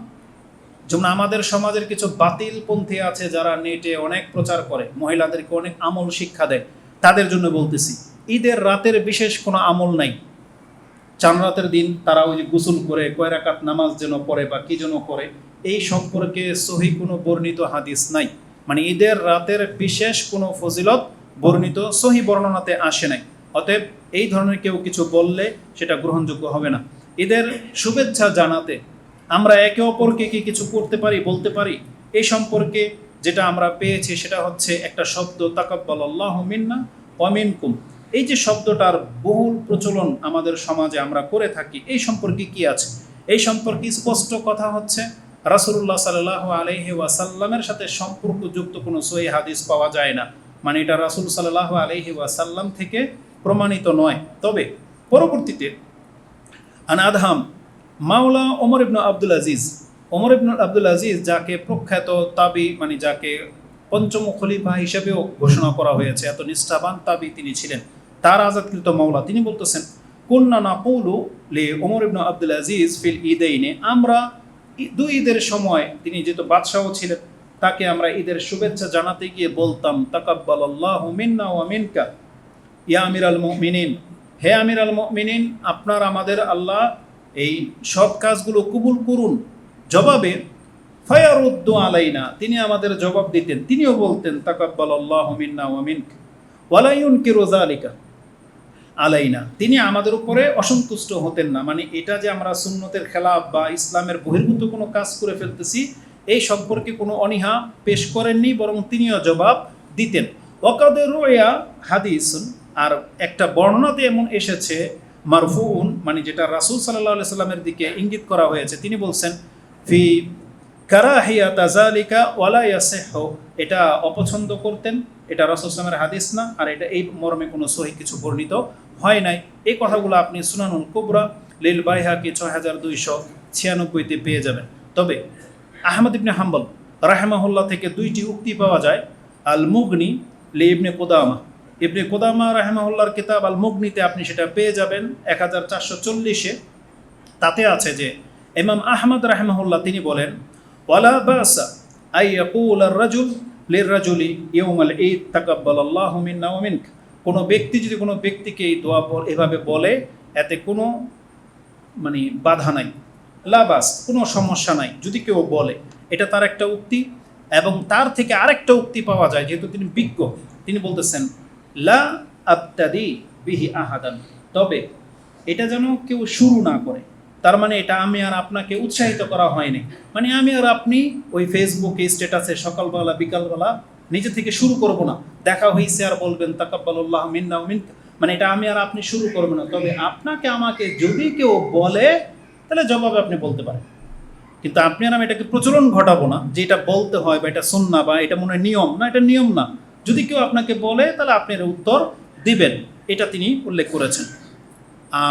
যেমন আমাদের সমাজের কিছু বাতিলপন্থী আছে যারা নেটে অনেক প্রচার করে, মহিলাদেরকে অনেক আমল শিক্ষা দেয়, তাদের জন্য বলতেছি ঈদের রাতের বিশেষ কোনো আমল নাই। 4 রাতের দিন তারা ওই যে গোসল করে কয় রাকাত নামাজ যেন পড়ে বা কি যেন করে, এই সম্পর্কে সহিহ কোনো বর্ণিত হাদিস নাই। মানে ঈদের রাতের বিশেষ কোনো ফজিলত বর্ণিত সহিহ বর্ণনাতে আসে নাই। অতএব এই ধরনের কেউ কিছু বললে সেটা গ্রহণযোগ্য হবে না। ঈদের শুভেচ্ছা জানাতে আমরা একে অপরকে কি কিছু করতে পারি, বলতে পারি? এই সম্পর্কে যেটা আমরা পেয়েছি সেটা হচ্ছে একটা শব্দ, তাকাব্বালাল্লাহু মিন্না ওয়া মিনকুম। এই যে শব্দটার বহুল প্রচলন আমাদের সমাজে আমরা করে থাকি, এই সম্পর্কে কি আছে? এই সম্পর্কে স্পষ্ট কথা হচ্ছে রাসূলুল্লাহ সাল্লাল্লাহু আলাইহি ওয়াসাল্লামের সাথে সম্পর্কযুক্ত কোনো সহিহ হাদিস পাওয়া যায় না। মানে এটা রাসূল সাল্লাল্লাহু আলাইহি ওয়াসাল্লাম থেকে প্রমাণিত নয়। তবে পরবর্তীতে আনাদহাম মাওলা ওমর ইবনে আব্দুল আজিজ, ওমর ইবনে আব্দুল আজিজ যাকে প্রখ্যাত তাবি, মানে যাকে পঞ্চম খলিফা হিসেবেও ঘোষণা করা হয়েছে, এত নিষ্ঠাবান তাবি তিনি ছিলেন, তার আজাদকৃত মাওলা, তিনি বলতেছেন কুন্না নাকুলু লি ওমর ইবনে আব্দুল আজিজ ফিল ঈদাইনে, আমরা দুই ঈদের সময়, তিনি যেহেতু বাদশাহ ছিলেন, তাকে আমরা ঈদের শুভেচ্ছা জানাতে গিয়ে বলতাম তাকাব্বালাল্লাহু মিন্না ওয়া মিনকা ইয়া আমিরাল মুমিনিন, হে আমিরাল মুমিনিন, আপনার আমাদের আল্লাহ এই সৎ কাজগুলো কবুল করুন। জবাবে ফায়ারুদ্দু আলাইনা, তিনি আমাদের জবাব দিতেন, তিনিও বলতেন তাকাব্বালাল্লাহু মিন্না ওয়া মিনকা ওয়ালা ইউনকিরু যালিকা আলাইনা, তিনি আমাদের উপরে অসন্তুষ্ট হতেন না। মানে এটা যে আমরা সুন্নতের খেলাফ বা ইসলামের বহির্ভূত কোনো কাজ করে ফেলতেছি, এই সম্পর্কে কোনো অনীহা পেশ করেননি, বরং তিনিও জবাব দিতেন। ওয়াকাদের রুয়া হাদিসুন, আর একটা বর্ণনাতে এমন এসেছে মারফুউন, মানে যেটা রাসূল সাল্লাল্লাহু আলাইহি সাল্লামের দিকে ইঙ্গিত করা হয়েছে, তিনি বলছেন ফি কারাহিয়াতা যালিকা ওয়ালা ইয়াসিহু, এটা অপছন্দ করতেন, এটা রাসূল সাল্লাল্লাহু আলাইহি হাদিস না, আর এটা এই মর্মে কোনো সহিহ কিছু বর্ণিত হয় নাই। এই কথাগুলো আপনি সুনানুল কুবরা লিল বাইহাকি 6296-তে পেয়ে যাবেন। তবে আহমদ ইবনে হাম্বল রাহিমাহুল্লাহ থেকে দুইটি উক্তি পাওয়া যায়। আল মুগনি লি ইবনে কুদামা, ইবনে কুদামা রাহিমাহুল্লাহর কিতাব আল মুগনিতে আপনি সেটা পেয়ে যাবেন 1440-এ। তাতে আছে যে ইমাম আহমদ রাহিমাহুল্লাহ তিনি বলেন ওয়ালা বাসা আই ইয়াকুল আর রাজুল লির-রাজুলি ইয়াউমাল ঈদ তাকাব্বালাল্লাহু মিন্না ওয়া মিনকা, কোনো ব্যক্তি যদি কোনো ব্যক্তিকে এই দোয়া এভাবে বলে, এতে কোনো মানে বাধা নাই, লাবাস, কোনো সমস্যা নাই যদি কেউ বলে, এটা তার একটা উক্তি। এবং তার থেকে আরেকটা উক্তি পাওয়া যায়, যেহেতু তিনি বিজ্ঞ, তিনি বলতেছেন লা আবতাদি বিহি আহাদান, তবে এটা যেন কেউ শুরু না করে। তার মানে এটা আমি আর আপনাকে উৎসাহিত করা হয়নি, মানে আমি আর আপনি ওই ফেসবুকে স্ট্যাটাসে সকালবেলা বিকালবেলা নিজে থেকে শুরু করব না, দেখা হয়েছে আর বলবেন তাকাব্বালাল্লাহু মিন্না ওয়া মিনকা, মানে এটা আমি আর আপনি শুরু করব না। তবে আপনাকে আমাকে যদি কেউ বলে তাহলে জবাবে আপনি বলতে পারেন, কিন্তু আপনি আর আমি এটাকে প্রচলন ঘটাবো না যে এটা বলতে হয় বা এটা সুন্নাহ বা এটা মনে হয় নিয়ম না, এটা নিয়ম না। যদি কেউ আপনাকে বলে তাহলে আপনি এর উত্তর দিবেন, এটা তিনি উল্লেখ করেছেন।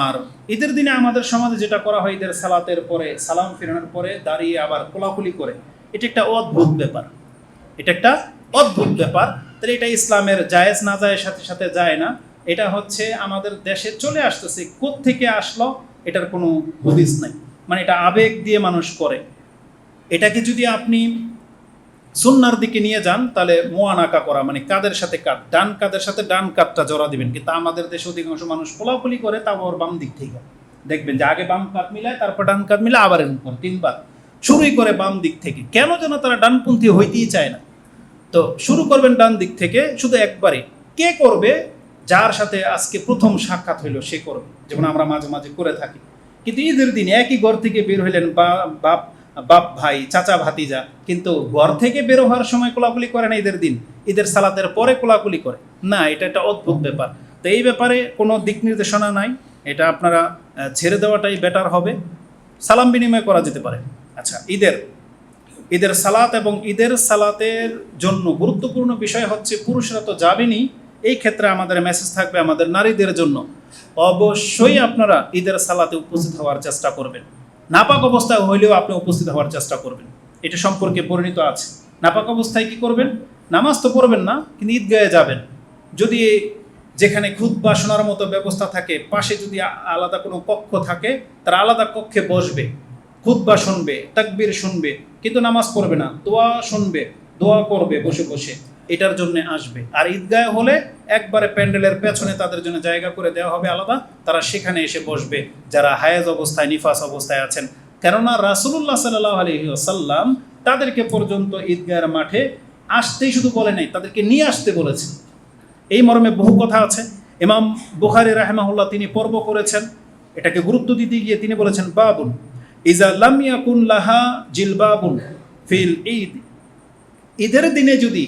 আর ঈদের দিনে আমাদের সমাজে যেটা করা হয়, ঈদের সালাতের পরে সালাম ফিরানোর পরে দাঁড়িয়ে আবার কোলাকুলি করে, এটা একটা অদ্ভুত ব্যাপার, এটা একটা অদ্ভুত ব্যাপার। তাহলে এটা ইসলামের জায়েজ না জায়েজ সাথে সাথে যায় না, এটা হচ্ছে আমাদের দেশে চলে আসতেছে, কোত্থেকে আসলো এটার কোনো হদিস নাই, মানে এটা আবেগ দিয়ে মানুষ করে। এটাকে যদি আপনি সুন্নার দিকে নিয়ে যান তাহলে মোয়ানাকা করা, মানে কাদের সাথে কাঁধ, ডান কাদের সাথে ডান কাঁধটা জড়া দিবেন। কিন্তু আমাদের দেশে অধিকাংশ মানুষ কোলাকুলি করে, তাও ওর বাম দিক থেকে দেখবেন যে আগে বাম কাঁধ মিলায়, তারপর ডান কাঁধ মিলায়, আবার এরকম করে 3 বার শুরুই করে বাম দিক থেকে। কেন যেন তারা ডানপন্থী হইতেই চায় না। তো শুরু করবেন ডান দিক থেকে, শুধু একবারে। কে করবে? যার সাথে আজকে প্রথম সাক্ষাৎ হইলো সে করবে, যেমন আমরা মাঝে মাঝে করে থাকি। কিন্তু ঈদের দিন একই ঘর থেকে বের হইলেন, বাপ ভাই, চাচা ভাতিজা, কিন্তু ঘর থেকে বের হওয়ার সময় কোলাকুলি করে না ঈদের দিন, ঈদের সালাতের পরে কোলাকুলি করে না। এটা একটা অদ্ভুত ব্যাপার। তো এই ব্যাপারে কোনো দিক নির্দেশনা নাই, এটা আপনারা ছেড়ে দেওয়াটাই বেটার হবে। সালাম বিনিময় করা যেতে পারে। আচ্ছা, ঈদের সালাত এবং ঈদের সালাতের জন্য গুরুত্বপূর্ণ বিষয় হচ্ছে পুরুষরা তো যাবেনই, এই ক্ষেত্রে আমাদের মেসেজ থাকবে আমাদের নারীদের জন্য, অবশ্যই আপনারা ঈদের সালাতে উপস্থিত হওয়ার চেষ্টা করবেন। নাপাক অবস্থায় হইলেও আপনি উপস্থিত হওয়ার চেষ্টা করবেন, এটা সম্পর্কে পরিণত আছে। নাপাক অবস্থায় কি করবেন? নামাজ তো পড়বেন না, কিন্তু ঈদগাহে যাবেন। যদি যেখানে খুতবা শোনার মতো ব্যবস্থা থাকে, পাশে যদি আলাদা কোনো কক্ষ থাকে, তারা আলাদা কক্ষে বসবে, খুতবা শুনবে, তাকবীর শুনবে, কিন্তু নামাজ পড়বে না, দোয়া শুনবে, দোয়া করবে বসে বসে, এটার জন্য আসবে। আর ঈদগাহে হলে একবারে প্যান্ডেলের পেছনে তাদের জন্য জায়গা করে দেওয়া হবে আলাদা, তারা সেখানে এসে বসবে যারা হায়েজ অবস্থায়, নিফাস অবস্থায় আছেন। কেননা রাসূলুল্লাহ সাল্লাল্লাহু আলাইহি ওয়াসাল্লাম তাদেরকে পর্যন্ত ঈদগাহের মাঠে আসতেই শুধু বলে নাই, তাদেরকে নিয়ে আসতে বলেছেন। এই মর্মে বহু কথা আছে। ইমাম বুখারী রাহিমাহুল্লাহ তিনি পর্ব করেছেন, এটাকে গুরুত্ব দিতে গিয়ে তিনি বলেছেন বাবুন ইজা লাম ইয়াকুন লাহা জিলবাবুন ফিল ঈদ, ঈদের দিনে যদি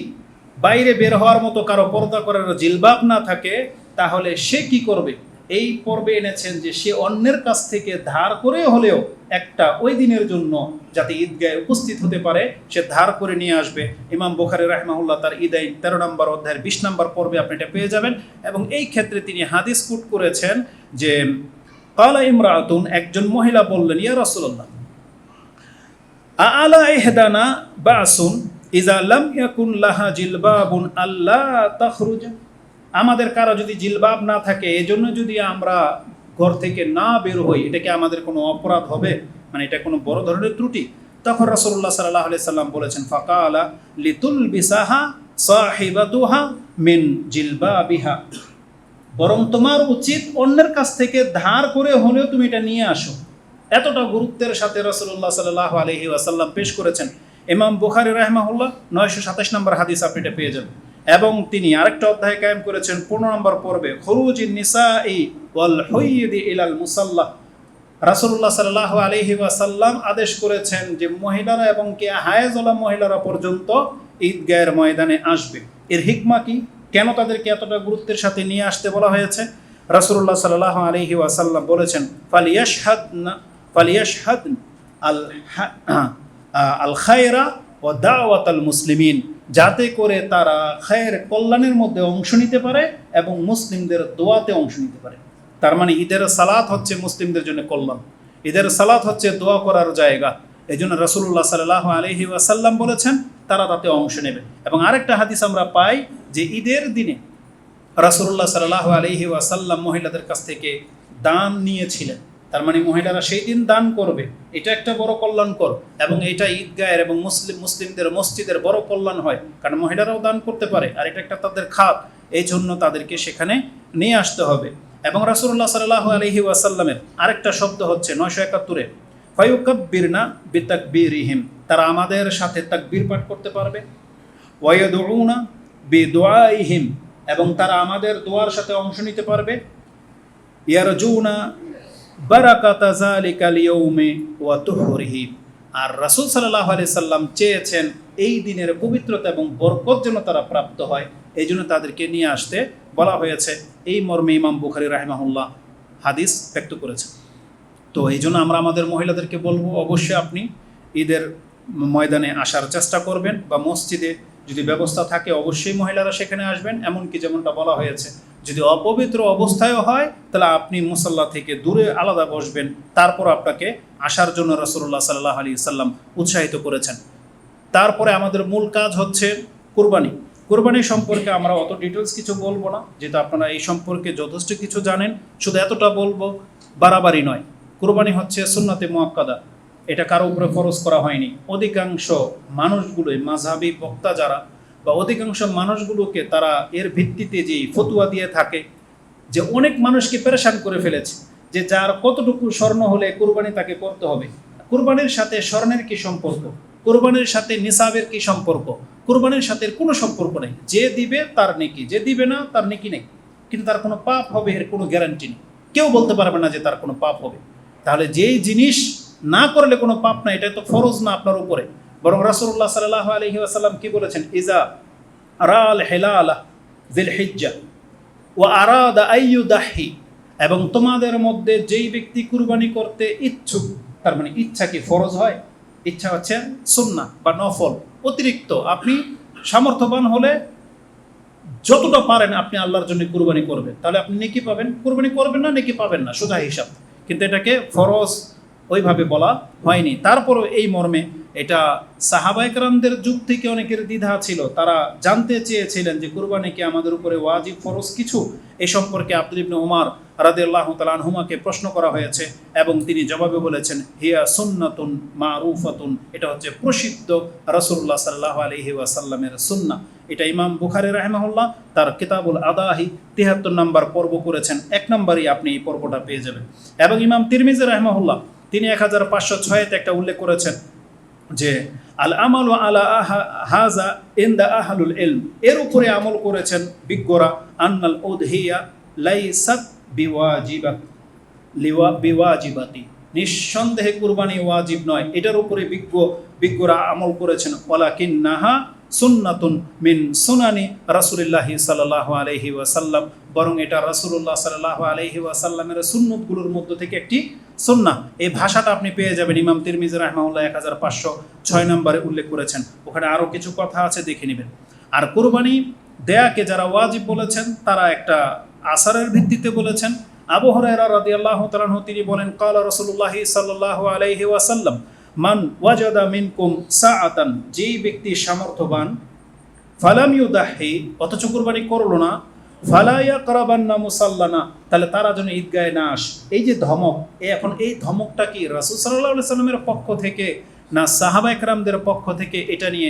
বাইরে বের হওয়ার মতো কারো পর্দা করার জিলবাব না থাকে, তাহলে সে কি করবে? এই পর্বে এনেছেন যে সে অন্যের কাছ থেকে ধার করে হলেও একটা ওই দিনের জন্য যাতে ঈদগাহে উপস্থিত হতে পারে সে ধার করে নিয়ে আসবে। ইমাম বুখারী রাহিমাহুল্লাহ তার ঈদাইন 13 নম্বর অধ্যায়ের 20 নম্বর পর্বে আপনি এটা পেয়ে যাবেন। এবং এই ক্ষেত্রে তিনি হাদিস কোট করেছেন যে কালা ইমরাতুন, একজন মহিলা বললেন, ইয়া রাসূলুল্লাহ আলা ইহদানা বাসুন ইজা লাম ইয়াকুন লাহা জিলবাবুন আল্লা তাখরুজ, আমাদের কারো যদি জিলবাব না থাকে এজন্য যদি আমরা ঘর থেকে না বের হই, এটা কি আমাদের কোনো অপরাধ হবে? মানে এটা কোনো বড় ধরনের ত্রুটি? তখন রাসূলুল্লাহ সাল্লাল্লাহু আলাইহি সাল্লাম বলেছেন, ফাকালা লিতুলবিসাহা সাহিবাতুহা মিন জিলবাবিহা, বরং তোমার উচিত অন্যের কাছ থেকে ধার করে হলেও তুমি এটা নিয়ে আসো। এতটা গুরুত্বের সাথে রাসূলুল্লাহ সাল্লাল্লাহু আলাইহি ওয়াসাল্লাম পেশ করেছেন। ইমাম বুখারী রাহিমাহুল্লাহ 927 নম্বর হাদিস আপনি এটা পেয়ে যাবেন। এবং তিনি আরেকটা অধ্যায় কায়েম করেছেন 15 নম্বর পর্বে, খুরুজিন নিসাই ওয়াল হুইয়িদি ইলাল মুসাল্লাহ। রাসূলুল্লাহ সাল্লাল্লাহু আলাইহি ওয়াসাল্লাম আদেশ করেছেন যে মহিলারা এবং কি হায়েজওয়ালা মহিলারা পর্যন্ত ঈদগাহের ময়দানে আসবে। এর হিকমা কি? কেন তাদেরকে এতটা গুরুত্বের সাথে নিয়ে আসতে বলা হয়েছে? রাসূলুল্লাহ সাল্লাল্লাহু আলাইহি ওয়াসাল্লাম বলেছেন, ফালিয়াশহাদ আল খায়রা ওয়া দাওয়াতাল মুসলিমিন, যাতে করে তারা খায়ের কল্যাণের মধ্যে অংশ নিতে পারে এবং মুসলিমদের দোয়াতে অংশ নিতে পারে। তার মানে ঈদের সালাত হচ্ছে মুসলিমদের জন্য কল্যাণ, ঈদের সালাত হচ্ছে দোয়া করার জায়গা। এই জন্য রাসূলুল্লাহ সাল্লাল্লাহু আলাইহি ওয়াসাল্লাম বলেছেন তারা তাতে অংশ নেবে। এবং আরেকটা হাদিস আমরা পাই যে ঈদের দিনে রাসূলুল্লাহ সাল্লাল্লাহু আলাইহি ওয়াসাল্লাম মহিলাদের কাছ থেকে দান নিয়েছিলেন। তার মানে মহিলারা সেই দিন দান করবে, এটা একটা বড় কল্যাণকর, এবং এটা ঈদগাহের এবং মুসলিমদের মসজিদের বড় কল্যাণ হয়, কারণ মহিলারাও দান করতে পারে আর এটা একটা তাদের খাত, এই জন্য তাদেরকে সেখানে নিয়ে আসতে হবে। এবং রাসূলুল্লাহ সাল্লাল্লাহু আলাইহি ওয়াসাল্লামের আরেকটা শব্দ হচ্ছে 971-এ, ফায়ুকাব্বিরনা বিতাকবীরিহিম, তারা আমাদের সাথে তাকবীর পাঠ করতে পারবে, ওয়ায়াদউনা বিদুআইহিম, এবং তারা আমাদের দোয়ার সাথে অংশ নিতে পারবে, ইয়ারজুনা বারাকাতা যালিকাল ইয়াউমি ওয়া তুহরিহি, আর রাসূল সাল্লাল্লাহু আলাইহি সাল্লাম চেয়েছেন এই দিনের পবিত্রতা এবং বরকত যেন তারা প্রাপ্ত হয়, এই জন্য তাদেরকে নিয়ে আসতে বলা হয়েছে। এই মর্মে ইমাম বুখারী রাহিমাহুল্লাহ হাদিস ব্যক্ত করেছেন। তো এই জন্য আমরা আমাদের মহিলাদেরকে বলবো, অবশ্যই আপনি ঈদের ময়দানে আসার চেষ্টা করবেন, বা মসজিদে যদি ব্যবস্থা থাকে অবশ্যই মহিলারা সেখানে আসবেন। এমনকি যেমনটা বলা হয়েছে, যদি অপবিত্র অবস্থায়ও হয় তাহলে আপনি মুসাল্লা থেকে দূরে আলাদা বসবেন, তারপর আপনাকে আসার জন্য রাসূলুল্লাহ সাল্লাল্লাহু আলাইহি সাল্লাম উৎসাহিত করেছেন। তারপরে আমাদের মূল কাজ হচ্ছে কুরবানি। কুরবানি সম্পর্কে আমরা অত ডিটেলস কিছু বলবো না, যেহেতু আপনারা এই সম্পর্কে যথেষ্ট কিছু জানেন। শুধু এতটা বলবো, বাড়াবাড়ি নয়, কুরবানি হচ্ছে সুন্নাতে মুআক্কাদা, এটা কারো উপরে ফরজ করা হয়নি। অধিকাংশ মানুষগুলোই মাযহাবী বক্তা যারা, বা অধিকাংশ মানুষগুলোকে তারা এর ভিত্তিতে যেই ফতোয়া দিয়ে থাকে, যে অনেক মানুষকে পেরেশান করে ফেলেছে যে যার কতটুকু স্বর্ণ হলে কুরবানি তাকে করতে হবে। কুরবানির সাথে স্বর্ণের কি সম্পর্ক? কুরবানির সাথে নিসাবের কি সম্পর্ক? কুরবানির সাথে কোনো সম্পর্ক নেই। যে দিবে তার নেকি, যে দিবে না তার নেকি নেই, কিন্তু তার কোনো পাপ হবে এর কোনো গ্যারান্টি নেই। কেউ বলতে পারবে না যে তার কোনো পাপ হবে। তাহলে যেই জিনিস না করলে কোনো পাপ না, এটা তো ফরজ না আপনার উপরে। বরং রাসূলুল্লাহ সাল্লাল্লাহু আলাইহি ওয়াসাল্লাম কি বলেছেন, ইজা রাল হিলালা যিলহিজ্জা ওয়া আরাদা আইয়ুদাহি, এবং তোমাদের মধ্যে যেই ব্যক্তি কুরবানি করতে ইচ্ছুক, তার মানে ইচ্ছা কি ফরজ হয়? ইচ্ছা হচ্ছে সুন্নাহ বা নফল, অতিরিক্ত। আপনি সামর্থ্যবান হলে যতটা পারেন আপনি আল্লাহর জন্য কুরবানি করবেন, তাহলে আপনি নেকি পাবেন। কুরবানি করবেন না, নেকি পাবেন না, সোজা হিসাব। কিন্তু এটাকে ফরজ ওইভাবে বলা হয়নি। তারপরও এই মর্মে এটা সাহাবায়ে কেরামদের যুগ থেকে অনেকের দ্বিধা ছিল, তারা জানতে চেয়েছিলেন যে কুরবানি কি আমাদের উপরে ওয়াজিব ফরজ কিছু। এই সম্পর্কে আব্দুল্লাহ ইবনে উমর রাদিয়াল্লাহু তাআলা আনহুমাকে প্রশ্ন করা হয়েছে, এবং তিনি জবাবে বলেছেন, হিয়া সুন্নাতুন মারুফাতুন, এটা হচ্ছে প্রসিদ্ধ রাসূলুল্লাহ সাল্লাল্লাহু আলাইহি ওয়াসাল্লামের সুন্নাহ। এটা ইমাম বুখারী রাহিমাহুল্লাহ তার কিতাবুল আদাহি 73 নম্বর পর্ব করেছেন, 1 নম্বরই আপনি এই পর্বটা পেয়ে যাবেন। এবং ইমাম তিরমিজি রাহিমাহুল্লাহ তিনি 1506-তে একটা উল্লেখ করেছেন যে আল আমালু আলা হাযা ইনদা আহলুল ইলম, এর উপরে আমল করেছেন বিজ্ঞরা, আন্নাল উদহিয়া লাইসাত বিওয়াজিবাতি, নিঃসন্দেহে কুরবানি ওয়াজিব নয়, এটার উপরে বিজ্ঞরা আমল করেছেন। ওয়ালাকিন্নাহা সুন্নাতুন মিন সুনানি রাসূলিল্লাহি সাল্লাল্লাহু আলাইহি ওয়াসাল্লাম, বরং এটা রাসূলুল্লাহ সাল্লাল্লাহু আলাইহি ওয়াসাল্লামের সুন্নতগুলোর মধ্য থেকে একটি সুন্নাহ। এই ভাষাটা আপনি পেয়ে যাবেন ইমাম তিরমিজি রাহিমাহুল্লাহ 1506 নম্বরে উল্লেখ করেছেন। ওখানে আরও কিছু কথা আছে, দেখে নেবেন। আর কুরবানি দেয়াকে যারা ওয়াজিব বলেছেন তারা একটা আসারের ভিত্তিতে বলেছেন। আবু হুরায়রা রাদিয়াল্লাহু তাআলা আনহু তিনি বলেন, ক্বালা রাসূলুল্লাহি সাল্লাল্লাহু আলাইহি ওয়াসাল্লাম, মান ওয়াজাদা মিনকুম সাআতান, যেই ব্যক্তি সামর্থ্যবান, ফালাম ইউদাহি, অথচ কুরবানি করলো না, ফালা ইয়াকরাবান্না মুসাল্লানা, তাহলে তারা যেন ঈদগাহে না আসে। এই যে ধমক, এখন এই ধমকটা কি রাসূল সাল্লাল্লাহু আলাইহি সাল্লামের পক্ষ থেকে না সাহাবা একরামদের পক্ষ থেকে, এটা নিয়ে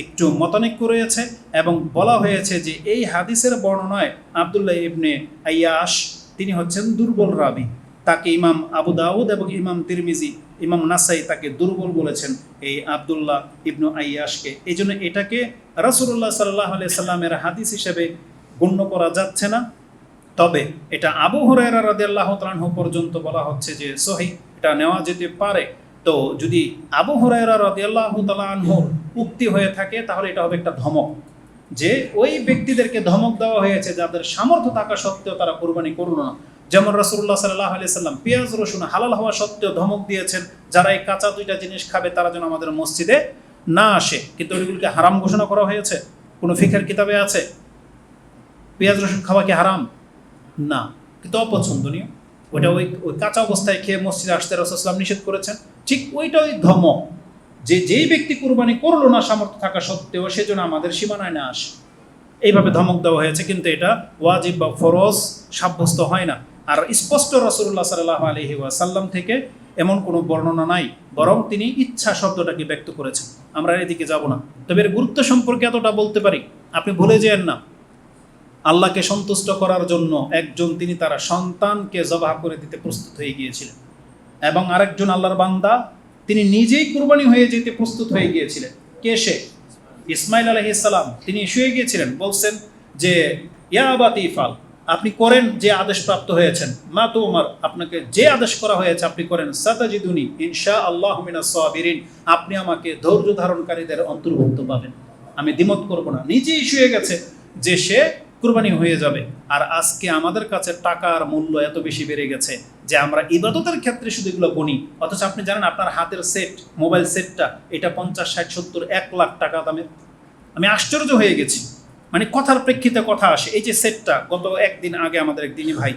একটু মতানৈক্য রয়েছে। এবং বলা হয়েছে যে এই হাদিসের বর্ণনায় আব্দুল্লাহ ইবনে আইয়াশ তিনি হচ্ছেন দুর্বল রাবি, তাকে ইমাম আবু দাউদ এবং ইমাম তিরমিজি, ইমাম নাসাই তাকে দুর্বল বলেছেন এই আব্দুল্লাহ ইবনু আইয়াশকে। এই জন্য এটাকে রাসূলুল্লাহ সাল্লাল্লাহু আলাইহি সাল্লামের হাদিস হিসেবে গণ্য করা যাচ্ছে না। তবে এটা আবু হুরায়রা রাদিয়াল্লাহু তাআলা আনহু পর্যন্ত বলা হচ্ছে যে সহিহ, এটা নেওয়া যেতে পারে। তো যদি আবু হুরায়রা রাদিয়াল্লাহু তাআলা আনহুর উক্তি হয়ে থাকে তাহলে এটা হবে একটা ধমক, যে ওই ব্যক্তিদেরকে ধমক দেওয়া হয়েছে যাদের সামর্থ্য থাকা সত্ত্বেও তারা কুরবানি করল না। যেমন রাসূলুল্লাহ সাল্লাল্লাহু আলাইহি সাল্লাম পেঁয়াজ রসুন হালাল হওয়া সত্ত্বেও ধমক দিয়েছেন, যারা এই কাঁচা দুইটা জিনিস খাবে তারা যেন আমাদের মসজিদে না আসে। কিন্তু ওইগুলিকে হারাম ঘোষণা করা হয়েছে? কোনো ফিকহের কিতাবে আছে পেঁয়াজ রসুন খাওয়া কি হারাম? না, কিন্তু অপছন্দনীয়। ওইটা ওই কাঁচা অবস্থায় খেয়ে মসজিদে আসতে রাসূল সাল্লাল্লাহু আলাইহি ওয়াসাল্লাম নিষেধ করেছেন। ঠিক ওই ধমক, যে যেই ব্যক্তি কুরবানি করলো না সামর্থ্য থাকা সত্ত্বেও, সেজন্য আমাদের সীমানায় না আসে, এইভাবে ধমক দেওয়া হয়েছে। কিন্তু এটা ওয়াজিব বা ফরজ সাব্যস্ত হয় না। আর স্পষ্ট রাসূলুল্লাহ সাল্লাল্লাহু আলাইহি ওয়াসাল্লাম থেকে এমন কোনো বর্ণনা নাই, বরং তিনি ইচ্ছা শব্দটাকে ব্যক্ত করেছেন। আমরা এদিকে যাব না, তবে এর গুরুত্ব সম্পর্কে এতটা বলতে পারি, আপনি ভুলে যেন না, আল্লাহকে সন্তুষ্ট করার জন্য একজন তিনি তার সন্তানকে জবাহ করে দিতে প্রস্তুত হয়ে গিয়েছিলেন, এবং আরেকজন আল্লাহর বান্দা তিনি নিজেই কুরবানি হয়ে যেতে প্রস্তুত হয়ে গিয়েছিলেন। কে সে? ইসমাইল আলাইহিস সালাম। তিনি শুয়ে গিয়েছিলেন, বলছেন যে ইয়া আবাতি ইফআল, আপনি করেন যে আদেশ প্রাপ্ত হয়েছেন, মা তুমার, আপনাকে যে আদেশ করা হয়েছে আপনি করেন, সাতাজিদুনি ইনশাআল্লাহু মিনাস সাবিরিন, আপনি আমাকে ধৈর্য ধারণকারীদের অন্তর্ভুক্ত পাবেন, আমি দ্বিমত করব না। নিজেই শুয়ে গেছে যে সে কুরবানি হয়ে যাবে। আর আজকে আমাদের কাছে টাকার মূল্য এত বেশি বেড়ে গেছে যে আমরা ইবাদতের ক্ষেত্রে শুধু এগুলো বনি, অথচ আপনি জানেন আপনার হাতের সেট, মোবাইল সেটটা, এটা 50, 60, 70, 1 লাখ টাকা দামের। আমি আশ্চর্য হয়ে গেছি, মানে কথার প্রেক্ষিতে কথা আসে। এই যে সেটটা গত একদিন আগে আমাদের একদিনই ভাই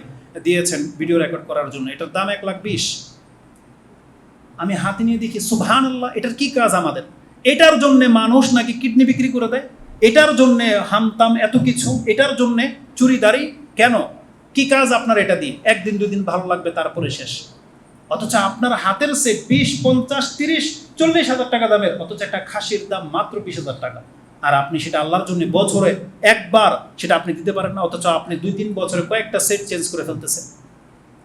দিয়েছেন ভিডিও রেকর্ড করার জন্য, এটার দাম 1,20,000। আমি হাতে নিয়ে দেখি সুবহানাল্লাহ, এটার কি কাজ আমাদের? এটার জন্যে মানুষ নাকি কিডনি বিক্রি করে দেয়, এটার জন্যে হামতাম এত কিছু, এটার জন্যে চুরিদারি কেন? কি কাজ আপনার এটা দিয়ে? একদিন দুদিন ভালো লাগবে, তারপরে শেষ। অথচ আপনার হাতের সেট 20, 50, 30, 40 হাজার টাকা দামের, অথচ একটা খাসির দাম মাত্র 20,000 টাকা। আর আপনি সেটা আল্লাহর জন্য বছরে একবার সেটা আপনি দিতে পারেন না, অথচ আপনি 2-3 বছরে কয়েকটা সেট চেঞ্জ করে ফেলতেছেন।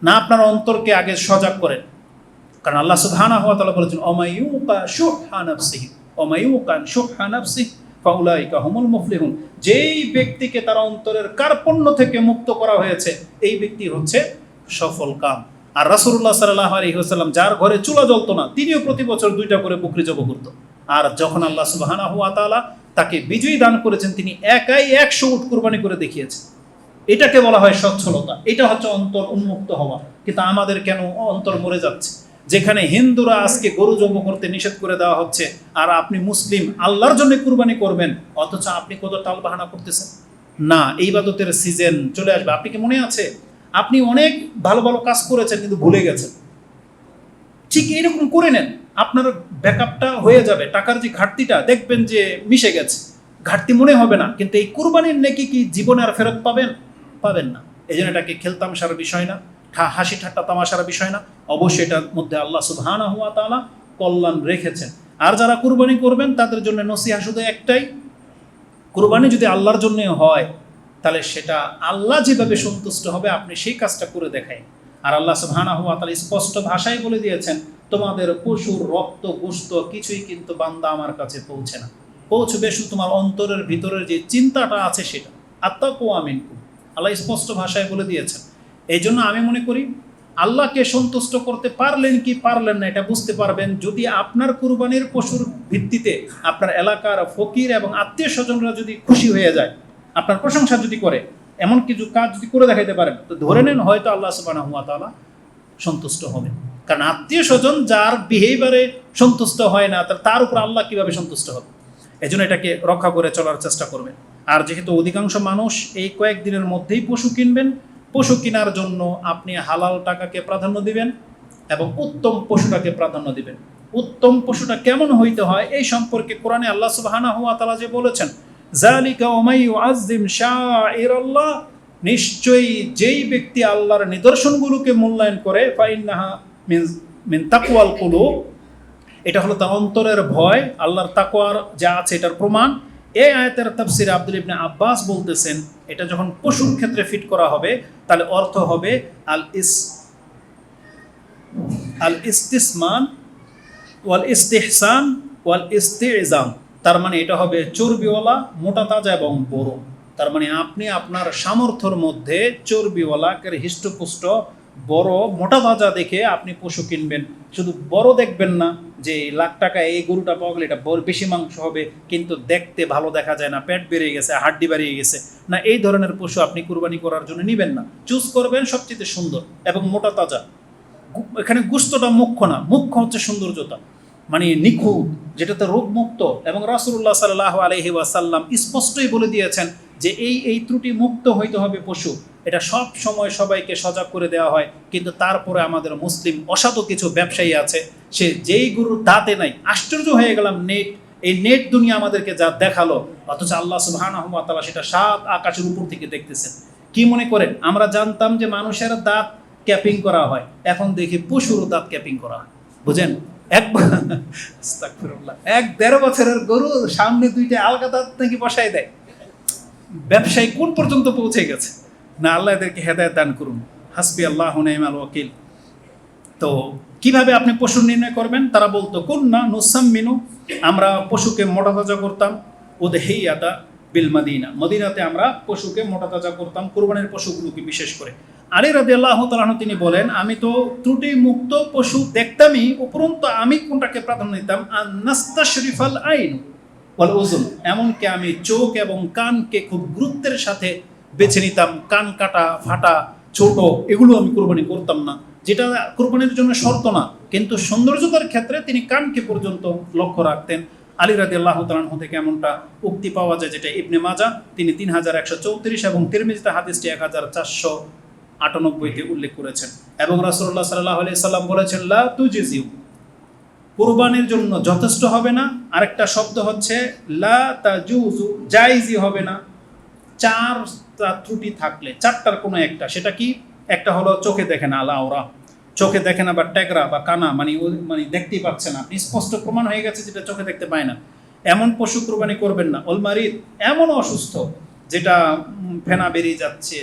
না, আপনার অন্তরকে আগে সজাগ করেন। কারণ আল্লাহ সুবহানাহু ওয়া তাআলা বলেছেন, ওমাইয়ুকা শুহা নাফসিহি, ওমাইয়ুকা শুহা নাফসিহি ফাউলাইকা হুমুল মুফলিহুন, যেই ব্যক্তিকে তার অন্তরের কার্পণ্য থেকে মুক্ত করা হয়েছে, এই ব্যক্তি হচ্ছে সফল কাম। আর রাসূলুল্লাহ সাল্লাল্লাহু আলাইহি ওয়াসাল্লাম যার ঘরে চুলা জ্বলতো না, তিনিও প্রতি বছর 2টা করে বকরি জবাই করত। আর যখন আল্লাহ সুবহানাহু ওয়া তাআলা তাকে বিজয়ী দান করেছেন, তিনি একাই 100 উট কুরবানি করে দেখিয়েছেন। এটাকে বলা হয় সচ্ছলতা, এটা হচ্ছে অন্তর উন্মুক্ত হওয়া। কিন্তু আমাদের কেন অন্তর মরে যাচ্ছে? যেখানে হিন্দুরা আজকে গরু জবাই করতে নিষেধ করে দেওয়া হচ্ছে, আর আপনি মুসলিম আল্লাহর জন্য কুরবানি করবেন, অথচ আপনি কত টালবাহানা করতেছেন। না, এই ইবাদতের সিজন চলে আসবে। আপনি কি মনে আছে আপনি অনেক ভালো ভালো কাজ করেছেন কিন্তু ভুলে গেছেন? ঠিক এইরকম করে নেন, আপনার ব্যাকআপটা হয়ে যাবে। টাকার যে ঘাটতিটা দেখবেন যে মিশে গেছে, ঘাটতি মনে হবে না। কিন্তু এই কুরবানির নেকি কি জীবনে আর ফেরত পাবেন? পাবেন না। এই জন্য এটাকে খেলতামশার বিষয় না, হাসি ঠাট্টা তামাশার বিষয় না, অবশ্যই এটার মধ্যে আল্লাহ সুবহানাহু ওয়া তাআলা কল্যাণ রেখেছেন। আর যারা কুরবানি করবেন তাদের জন্য নসিহা শুধু একটাই, কুরবানি যদি আল্লাহর জন্য হয় তাহলে সেটা আল্লাহ যেভাবে সন্তুষ্ট হবে আপনি সেই কাজটা করে দেখাই। আর আল্লাহ সুবহানাহু ওয়া তাআলা স্পষ্ট ভাষায় বলে দিয়েছেন, তোমাদের পশুর রক্ত গোশত কিছুই কিন্তু বান্দা আমার কাছে পৌঁছে না, পৌঁছবে শুধু তোমার অন্তরের ভিতরের যে চিন্তাটা আছে সেটা। আত্তাকুয়া মিনকুম, আল্লাহ স্পষ্ট ভাষায় বলে দিয়েছেন। এই জন্য আমি মনে করি আল্লাহকে সন্তুষ্ট করতে পারলেন কি পারলেন না এটা বুঝতে পারবেন যদি আপনার কুরবানির পশুর ভিত্তিতে আপনার এলাকার ফকির এবং আত্মীয় স্বজনরা যদি খুশি হয়ে যায়, আপনার প্রশংসা যদি করে, এমন কিছু কাজ যদি করে দেখাইতে পারেন, তো ধরে নেন হয়তো আল্লাহ সুবহানাহু ওয়া তাআলা সন্তুষ্ট হবেন। কারণ আত্মীয় স্বজন যার বিহেভিয়ারে সন্তুষ্ট হয় না, তার উপর আল্লাহ কিভাবে সন্তুষ্ট হবে? এজন্য এটাকে রক্ষা করে চলার চেষ্টা করবেন। আর যেহেতু অধিকাংশ মানুষ এই কয়েকদিনের মধ্যেই পশু কিনবেন, পশু কেনার জন্য আপনি হালাল টাকাকে প্রাধান্য দিবেন এবং উত্তম পশুটাকে প্রাধান্য দিবেন। উত্তম পশুটা কেমন হইতে হয় এই সম্পর্কে কোরআনে আল্লাহ সুবহানাহু ওয়া তাআলা যে বলেছেন, যালিকা ওয়ামাই ইউআযযিম শাআইরাল্লাহ, নিশ্চয়ই যেই ব্যক্তি আল্লাহর নিদর্শনগুলোকে মূল্যায়ন করে, ফাইন্নাহা মিন তাকওয়াল কুলুব, এটা হলো তার অন্তরের ভয়, আল্লাহর তাকওয়ার যা আছে এটার প্রমাণ। এই আয়াতের তাফসিরে আব্দুল ইবনে আব্বাস বলতেছেন, এটা যখন পশুর ক্ষেত্রে ফিট করা হবে তাহলে অর্থ হবে আল ইস্তিসমান ওয়াল ইস্তিহসান ওয়াল ইস্তিজাম। তার মানে এটা হবে চর্বিওয়ালা, মোটা তাজা এবং বড়। তার মানে আপনি আপনার সামর্থ্যের মধ্যে চর্বিওয়ালা, হৃষ্টপুষ্ট, বড়, মোটা তাজা দেখে আপনি পশু কিনবেন। শুধু বড় দেখবেন না যে লাখ টাকা এই গরুটা পাওয়া গেলে এটা বেশি মাংস হবে কিন্তু দেখতে ভালো দেখা যায় না, পেট বেড়ে গেছে, হাড্ডি বাড়িয়ে গেছে না, এই ধরনের পশু আপনি কুরবানি করার জন্য নিবেন না। চুজ করবেন সবচেয়ে সুন্দর এবং মোটা তাজা। এখানে গুস্তটা মুখ্য না, মুখ্য হচ্ছে সৌন্দর্যতা, মানে নিখুঁত, যেটাতে রোগমুক্ত। এবং রাসূলুল্লাহ সাল্লাল্লাহু আলাইহি ওয়াসাল্লাম স্পষ্টই বলে দিয়েছেন যে এই ত্রুটি মুক্ত হইতে হবে পশু। এটা সব সময় সবাইকে সজাগ করে দেওয়া হয়, কিন্তু তারপরে আমাদের মুসলিম অসাধু কিছু ব্যবসায়ী আছে, সে যেই গরুর দাঁতে নাই, আশ্চর্য হয়ে গেলাম, এই নেট দুনিয়া আমাদেরকে যা দেখালো, অথচ আল্লাহ সুবহানাহু ওয়া তাআলা সেটা 7 আকাশের উপর থেকে দেখতেছেন। কি মনে করেন আমরা জানতাম যে মানুষের দাঁত ক্যাপিং করা হয়, এখন দেখি পশুরও দাঁত ক্যাপিং করা হয়। বুঝেন? আস্তাগফিরুল্লাহ, 1-1.5 বছরের গরু সামনে 2টা আলগা দাঁত নাকি বসাই দেয়। ব্যবসায়ী কোন পর্যন্ত পৌঁছে গেছে? না, আল্লাহ এদেরকে হেদায়েত দান করুন। হাসবি আল্লাহু নি'মাল ওয়াকিল। তো কিভাবে আপনি পশু নির্ণয় করবেন? তারা বলতো কুন্না নুসাম্মিনু, আমরা পশুকে মোটা তাজা করতাম, উদহিয়াতা বিল মদিনা, মদিনাতে আমরা পশুকে মোটা তাজা করতাম, কুরবানির পশুগুলোকে বিশেষ করে। আলী রাদিয়াল্লাহু তাআলা আনহু তিনি বলেন, আমি তো ত্রুটি মুক্ত পশু দেখতামই, উপরন্তু আমি কোনটাকে প্রাধান্য দিতাম? আন-নাস্তাশরিফাল আইন ওয়াল উযুন, এমনকি আমি চোখ এবং কানকে খুব গুরুত্বের সাথে বেছে নিতাম। কান কাটা, ফাটা, ছোট এগুলো আমি কুরবানি করতাম না, যেটা কুরবানির জন্য শর্ত না, কিন্তু সৌন্দর্যতার ক্ষেত্রে তিনি কানকে পর্যন্ত লক্ষ্য রাখতেন। আলী রাদিয়াল্লাহু তাআলা আনহু থেকে এমনটা উক্তি পাওয়া যায়, যেটা ইবনে মাজাহ তিনি 3134 এবং তিরমিজিতে হাদিসটি 1498-তে উল্লেখ করেছেন। এবং রাসূলুল্লাহ সাল্লাল্লাহু আলাইহি সাল্লাম বলেছেন, লা তুজিজিউ, কুরবানির জন্য যথেষ্ট হবে না। আরেকটা শব্দ হচ্ছে লা তাজুজু, জায়েজই হবে না। 4টা ত্রুটি থাকলে, 4টার কোনো একটা, সেটা কি? একটা হলো চোখে দেখে না, আলা ওরা, চোখে দেখে না বা ট্যাগরা বা কানা, মানে দেখতেই পাচ্ছে না, আপনি স্পষ্ট প্রমাণ হয়ে গেছে যেটা চোখে দেখতে পায় না, এমন পশু কুরবানি করবেন না। অলমারিদ, এমন অসুস্থ যেটা ফেনা বেরিয়ে যাচ্ছে,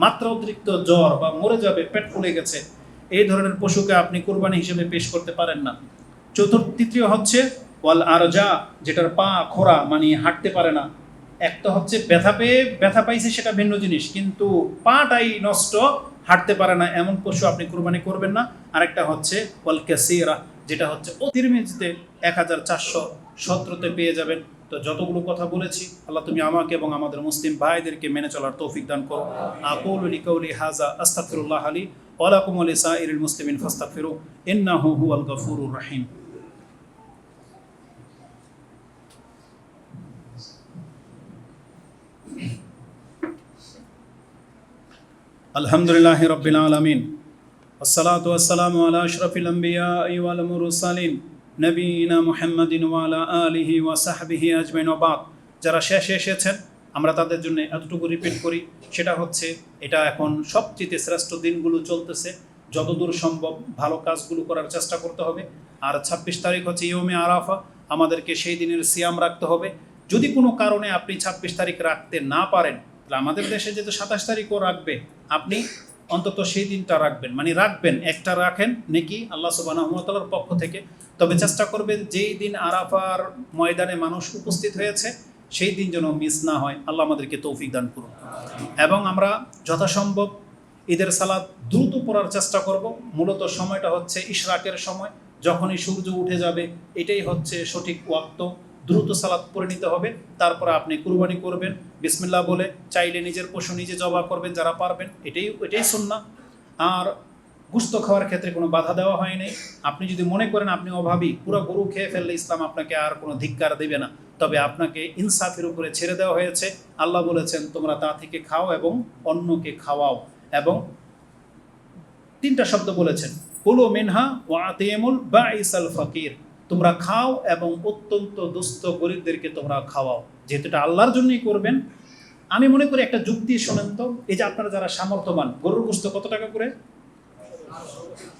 মাত্রা অতিরিক্ত জ্বর বা মরে যাবে, পেট ফুলে গেছে, এই ধরনের পশুকে আপনি কুরবানি হিসেবে পেশ করতে পারেন না। তৃতীয় হচ্ছে ওয়াল আরজা, যেটার পা খোড়া, মানে হাঁটতে পারে না। একটা হচ্ছে ব্যথা পাইছে সেটা ভিন্ন জিনিস, কিন্তু পাটাই নষ্ট, হাঁটতে পারে না, এমন পশু আপনি কুরবানি করবেন না। আরেকটা হচ্ছে ওয়াল কাসীরা, যেটা হচ্ছে তিরমিজিতে 1417-তে পেয়ে যাবেন। তো যতগুলো কথা বলেছি, আল্লাহ তুমি আমাকে এবং আমাদের মুসলিম ভাইদেরকে মেনে চলার তৌফিক দান করো। আকুলু লিকাউলি হাযা আস্তাগফিরুল্লাহ লি ওয়া লাকুম ওয়া লিসাইরিল মুসলিমিন ফাস্তাগফিরু ইন্নাহু হুয়াল গফুরুর রহিম। আলহামদুলিল্লাহি রাব্বিল আলামিন, আসসালাতু ওয়াসসালামু আলা আশরাফিল আমবিয়া ওয়াল মুরসালিন নবিয়িনা মুহাম্মাদিন ওয়া আলা আলিহি ওয়া সাহবিহি আজমাইন। ওয়া বাদ, যারা শেষে এসেছেন আমরা তাদের জন্য এতটুকু রিপিট করি, সেটা হচ্ছে এটা এখন সবচেয়ে শ্রেষ্ঠ দিনগুলো চলতেছে, যতদূর সম্ভব ভালো কাজগুলো করার চেষ্টা করতে হবে। আর 26 তারিখ হচ্ছে ইয়মে আরাফা, আমাদেরকে সেই দিনের সিয়াম রাখতে হবে। যদি কোনো কারণে আপনি 26 তারিখ রাখতে না পারেন, তাহলে আমাদের দেশে যেহেতু 27 তারিখও রাখবে, আপনি অন্তত সেই দিনটা রাখবেন, মানে রাখবেন, একটা রাখেন নেকি আল্লাহ সুবহানাহু ওয়া তাআলার পক্ষ থেকে। তবে চেষ্টা করবেন যেই দিন আরাফার ময়দানে মানুষ উপস্থিত হয়েছে সেই দিন যেন মিস না হয়। আল্লাহ আমাদেরকে তৌফিক দান করুন। এবং আমরা যথাসম্ভব ঈদের সালাত দ্রুত পড়ার চেষ্টা করব। মূলত সময়টা হচ্ছে ইশরাকের সময়, যখনই সূর্য উঠে যাবে এটাই হচ্ছে সঠিক ওয়াক্ত। দ্রুত সালাত পড়ে নিতে হবে, তারপরে আপনি কুরবানি করবেন বিসমিল্লাহ বলে। চাইলে নিজের পশু নিজে জবাই করবেন যারা পারবেন, এটাই সুন্নাহ। আর গোশত খাওয়ার ক্ষেত্রে কোনো বাধা দেওয়া হয়নি। আপনি যদি মনে করেন আপনি অভাবী, পুরো গরু খেয়ে ফেললে ইসলাম আপনাকে আর কোনো ধিক্কার দেবে না, তবে আপনাকে ইনসাফের উপরে ছেড়ে দেওয়া হয়েছে। আল্লাহ বলেছেন তোমরা তা থেকে খাও এবং অন্যকে খাওয়াও। এবং তিনটা শব্দ বলেছেন, কুলু মিনহা ওয়া আতিমুল বাঈসাল ফাকির, তোমরা খাও এবং অত্যন্ত দুস্থ গরিবদেরকে তোমরা খাওয়াও। যেহেতু এটা আল্লাহর জন্যই করবেন, আমি মনে করি একটা যুক্তি শোনেন তো। এই যে আপনারা যারা সামর্থ্যবান, গরুর গোশত কত টাকা করে?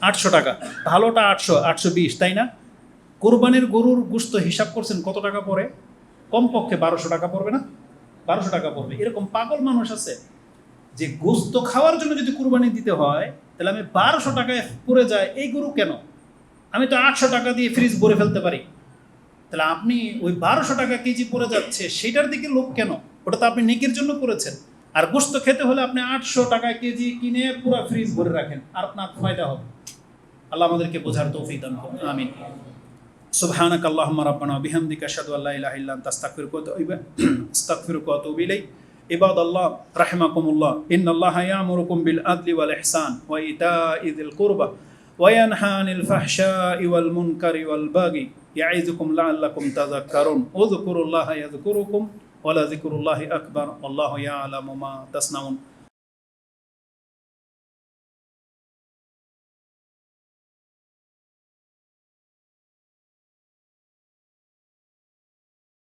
800 টাকা। ভালোটা 820, তাই না? কোরবানির গরুর গোশত হিসাব করছেন কত টাকা পড়ে? কমপক্ষে 1200 টাকা পড়বে না? 1200 টাকা পড়বে। এরকম পাগল মানুষ আছে যে গোশত খাওয়ার জন্য যদি কুরবানি দিতে হয় তাহলে আমি 1200 টাকায় পড়ে যায় এই গরু কেন? আমি তো 800 টাকা দিয়ে ফ্রিজ ভরে ফেলতে পারি। তাহলে আপনি ওই 1200 টাকা কেজি পড়ে যাচ্ছে সেটার দিকে লোভ কেন? ওটা তো আপনি নেকির জন্য করেছেন। আর গোশত খেতে হলে আপনি 800 টাকায় কেজি কিনে পুরো ফ্রিজ ভরে রাখেন, আর আপনার ফায়দা হবে। আল্লাহ আমাদেরকে বোঝার তৌফিক দান করুন, আমিন। সুবহানাক আল্লাহুম্মা রাব্বানা ওয়া বিহামদিকা আশহাদু আল্লা ইলাহা ইল্লা আনতা আস্তাগফিরুকা ওয়া আতুবু ইলাইক। ইবাদাল্লাহ রাহিমাকুমুল্লাহ, ইন্নাল্লাহা ইয়া'মুরুকুম বিল আদলি ওয়াল ইহসান ওয়া ইতা'i যিল কুরবা ওয়া ইয়ানহা আনিল ফাহশা'i ওয়াল মুনকারি ওয়াল বাগি ইয়া'iযুকুম লা'আল্লাকুম তাযাক্কারুন। উযকুরুল্লাহা ইয়াযকুরুকুম ওয়া লাযিকরুল্লাহি আকবার। আল্লাহু ইয়া'লামু মা তাসনাউন।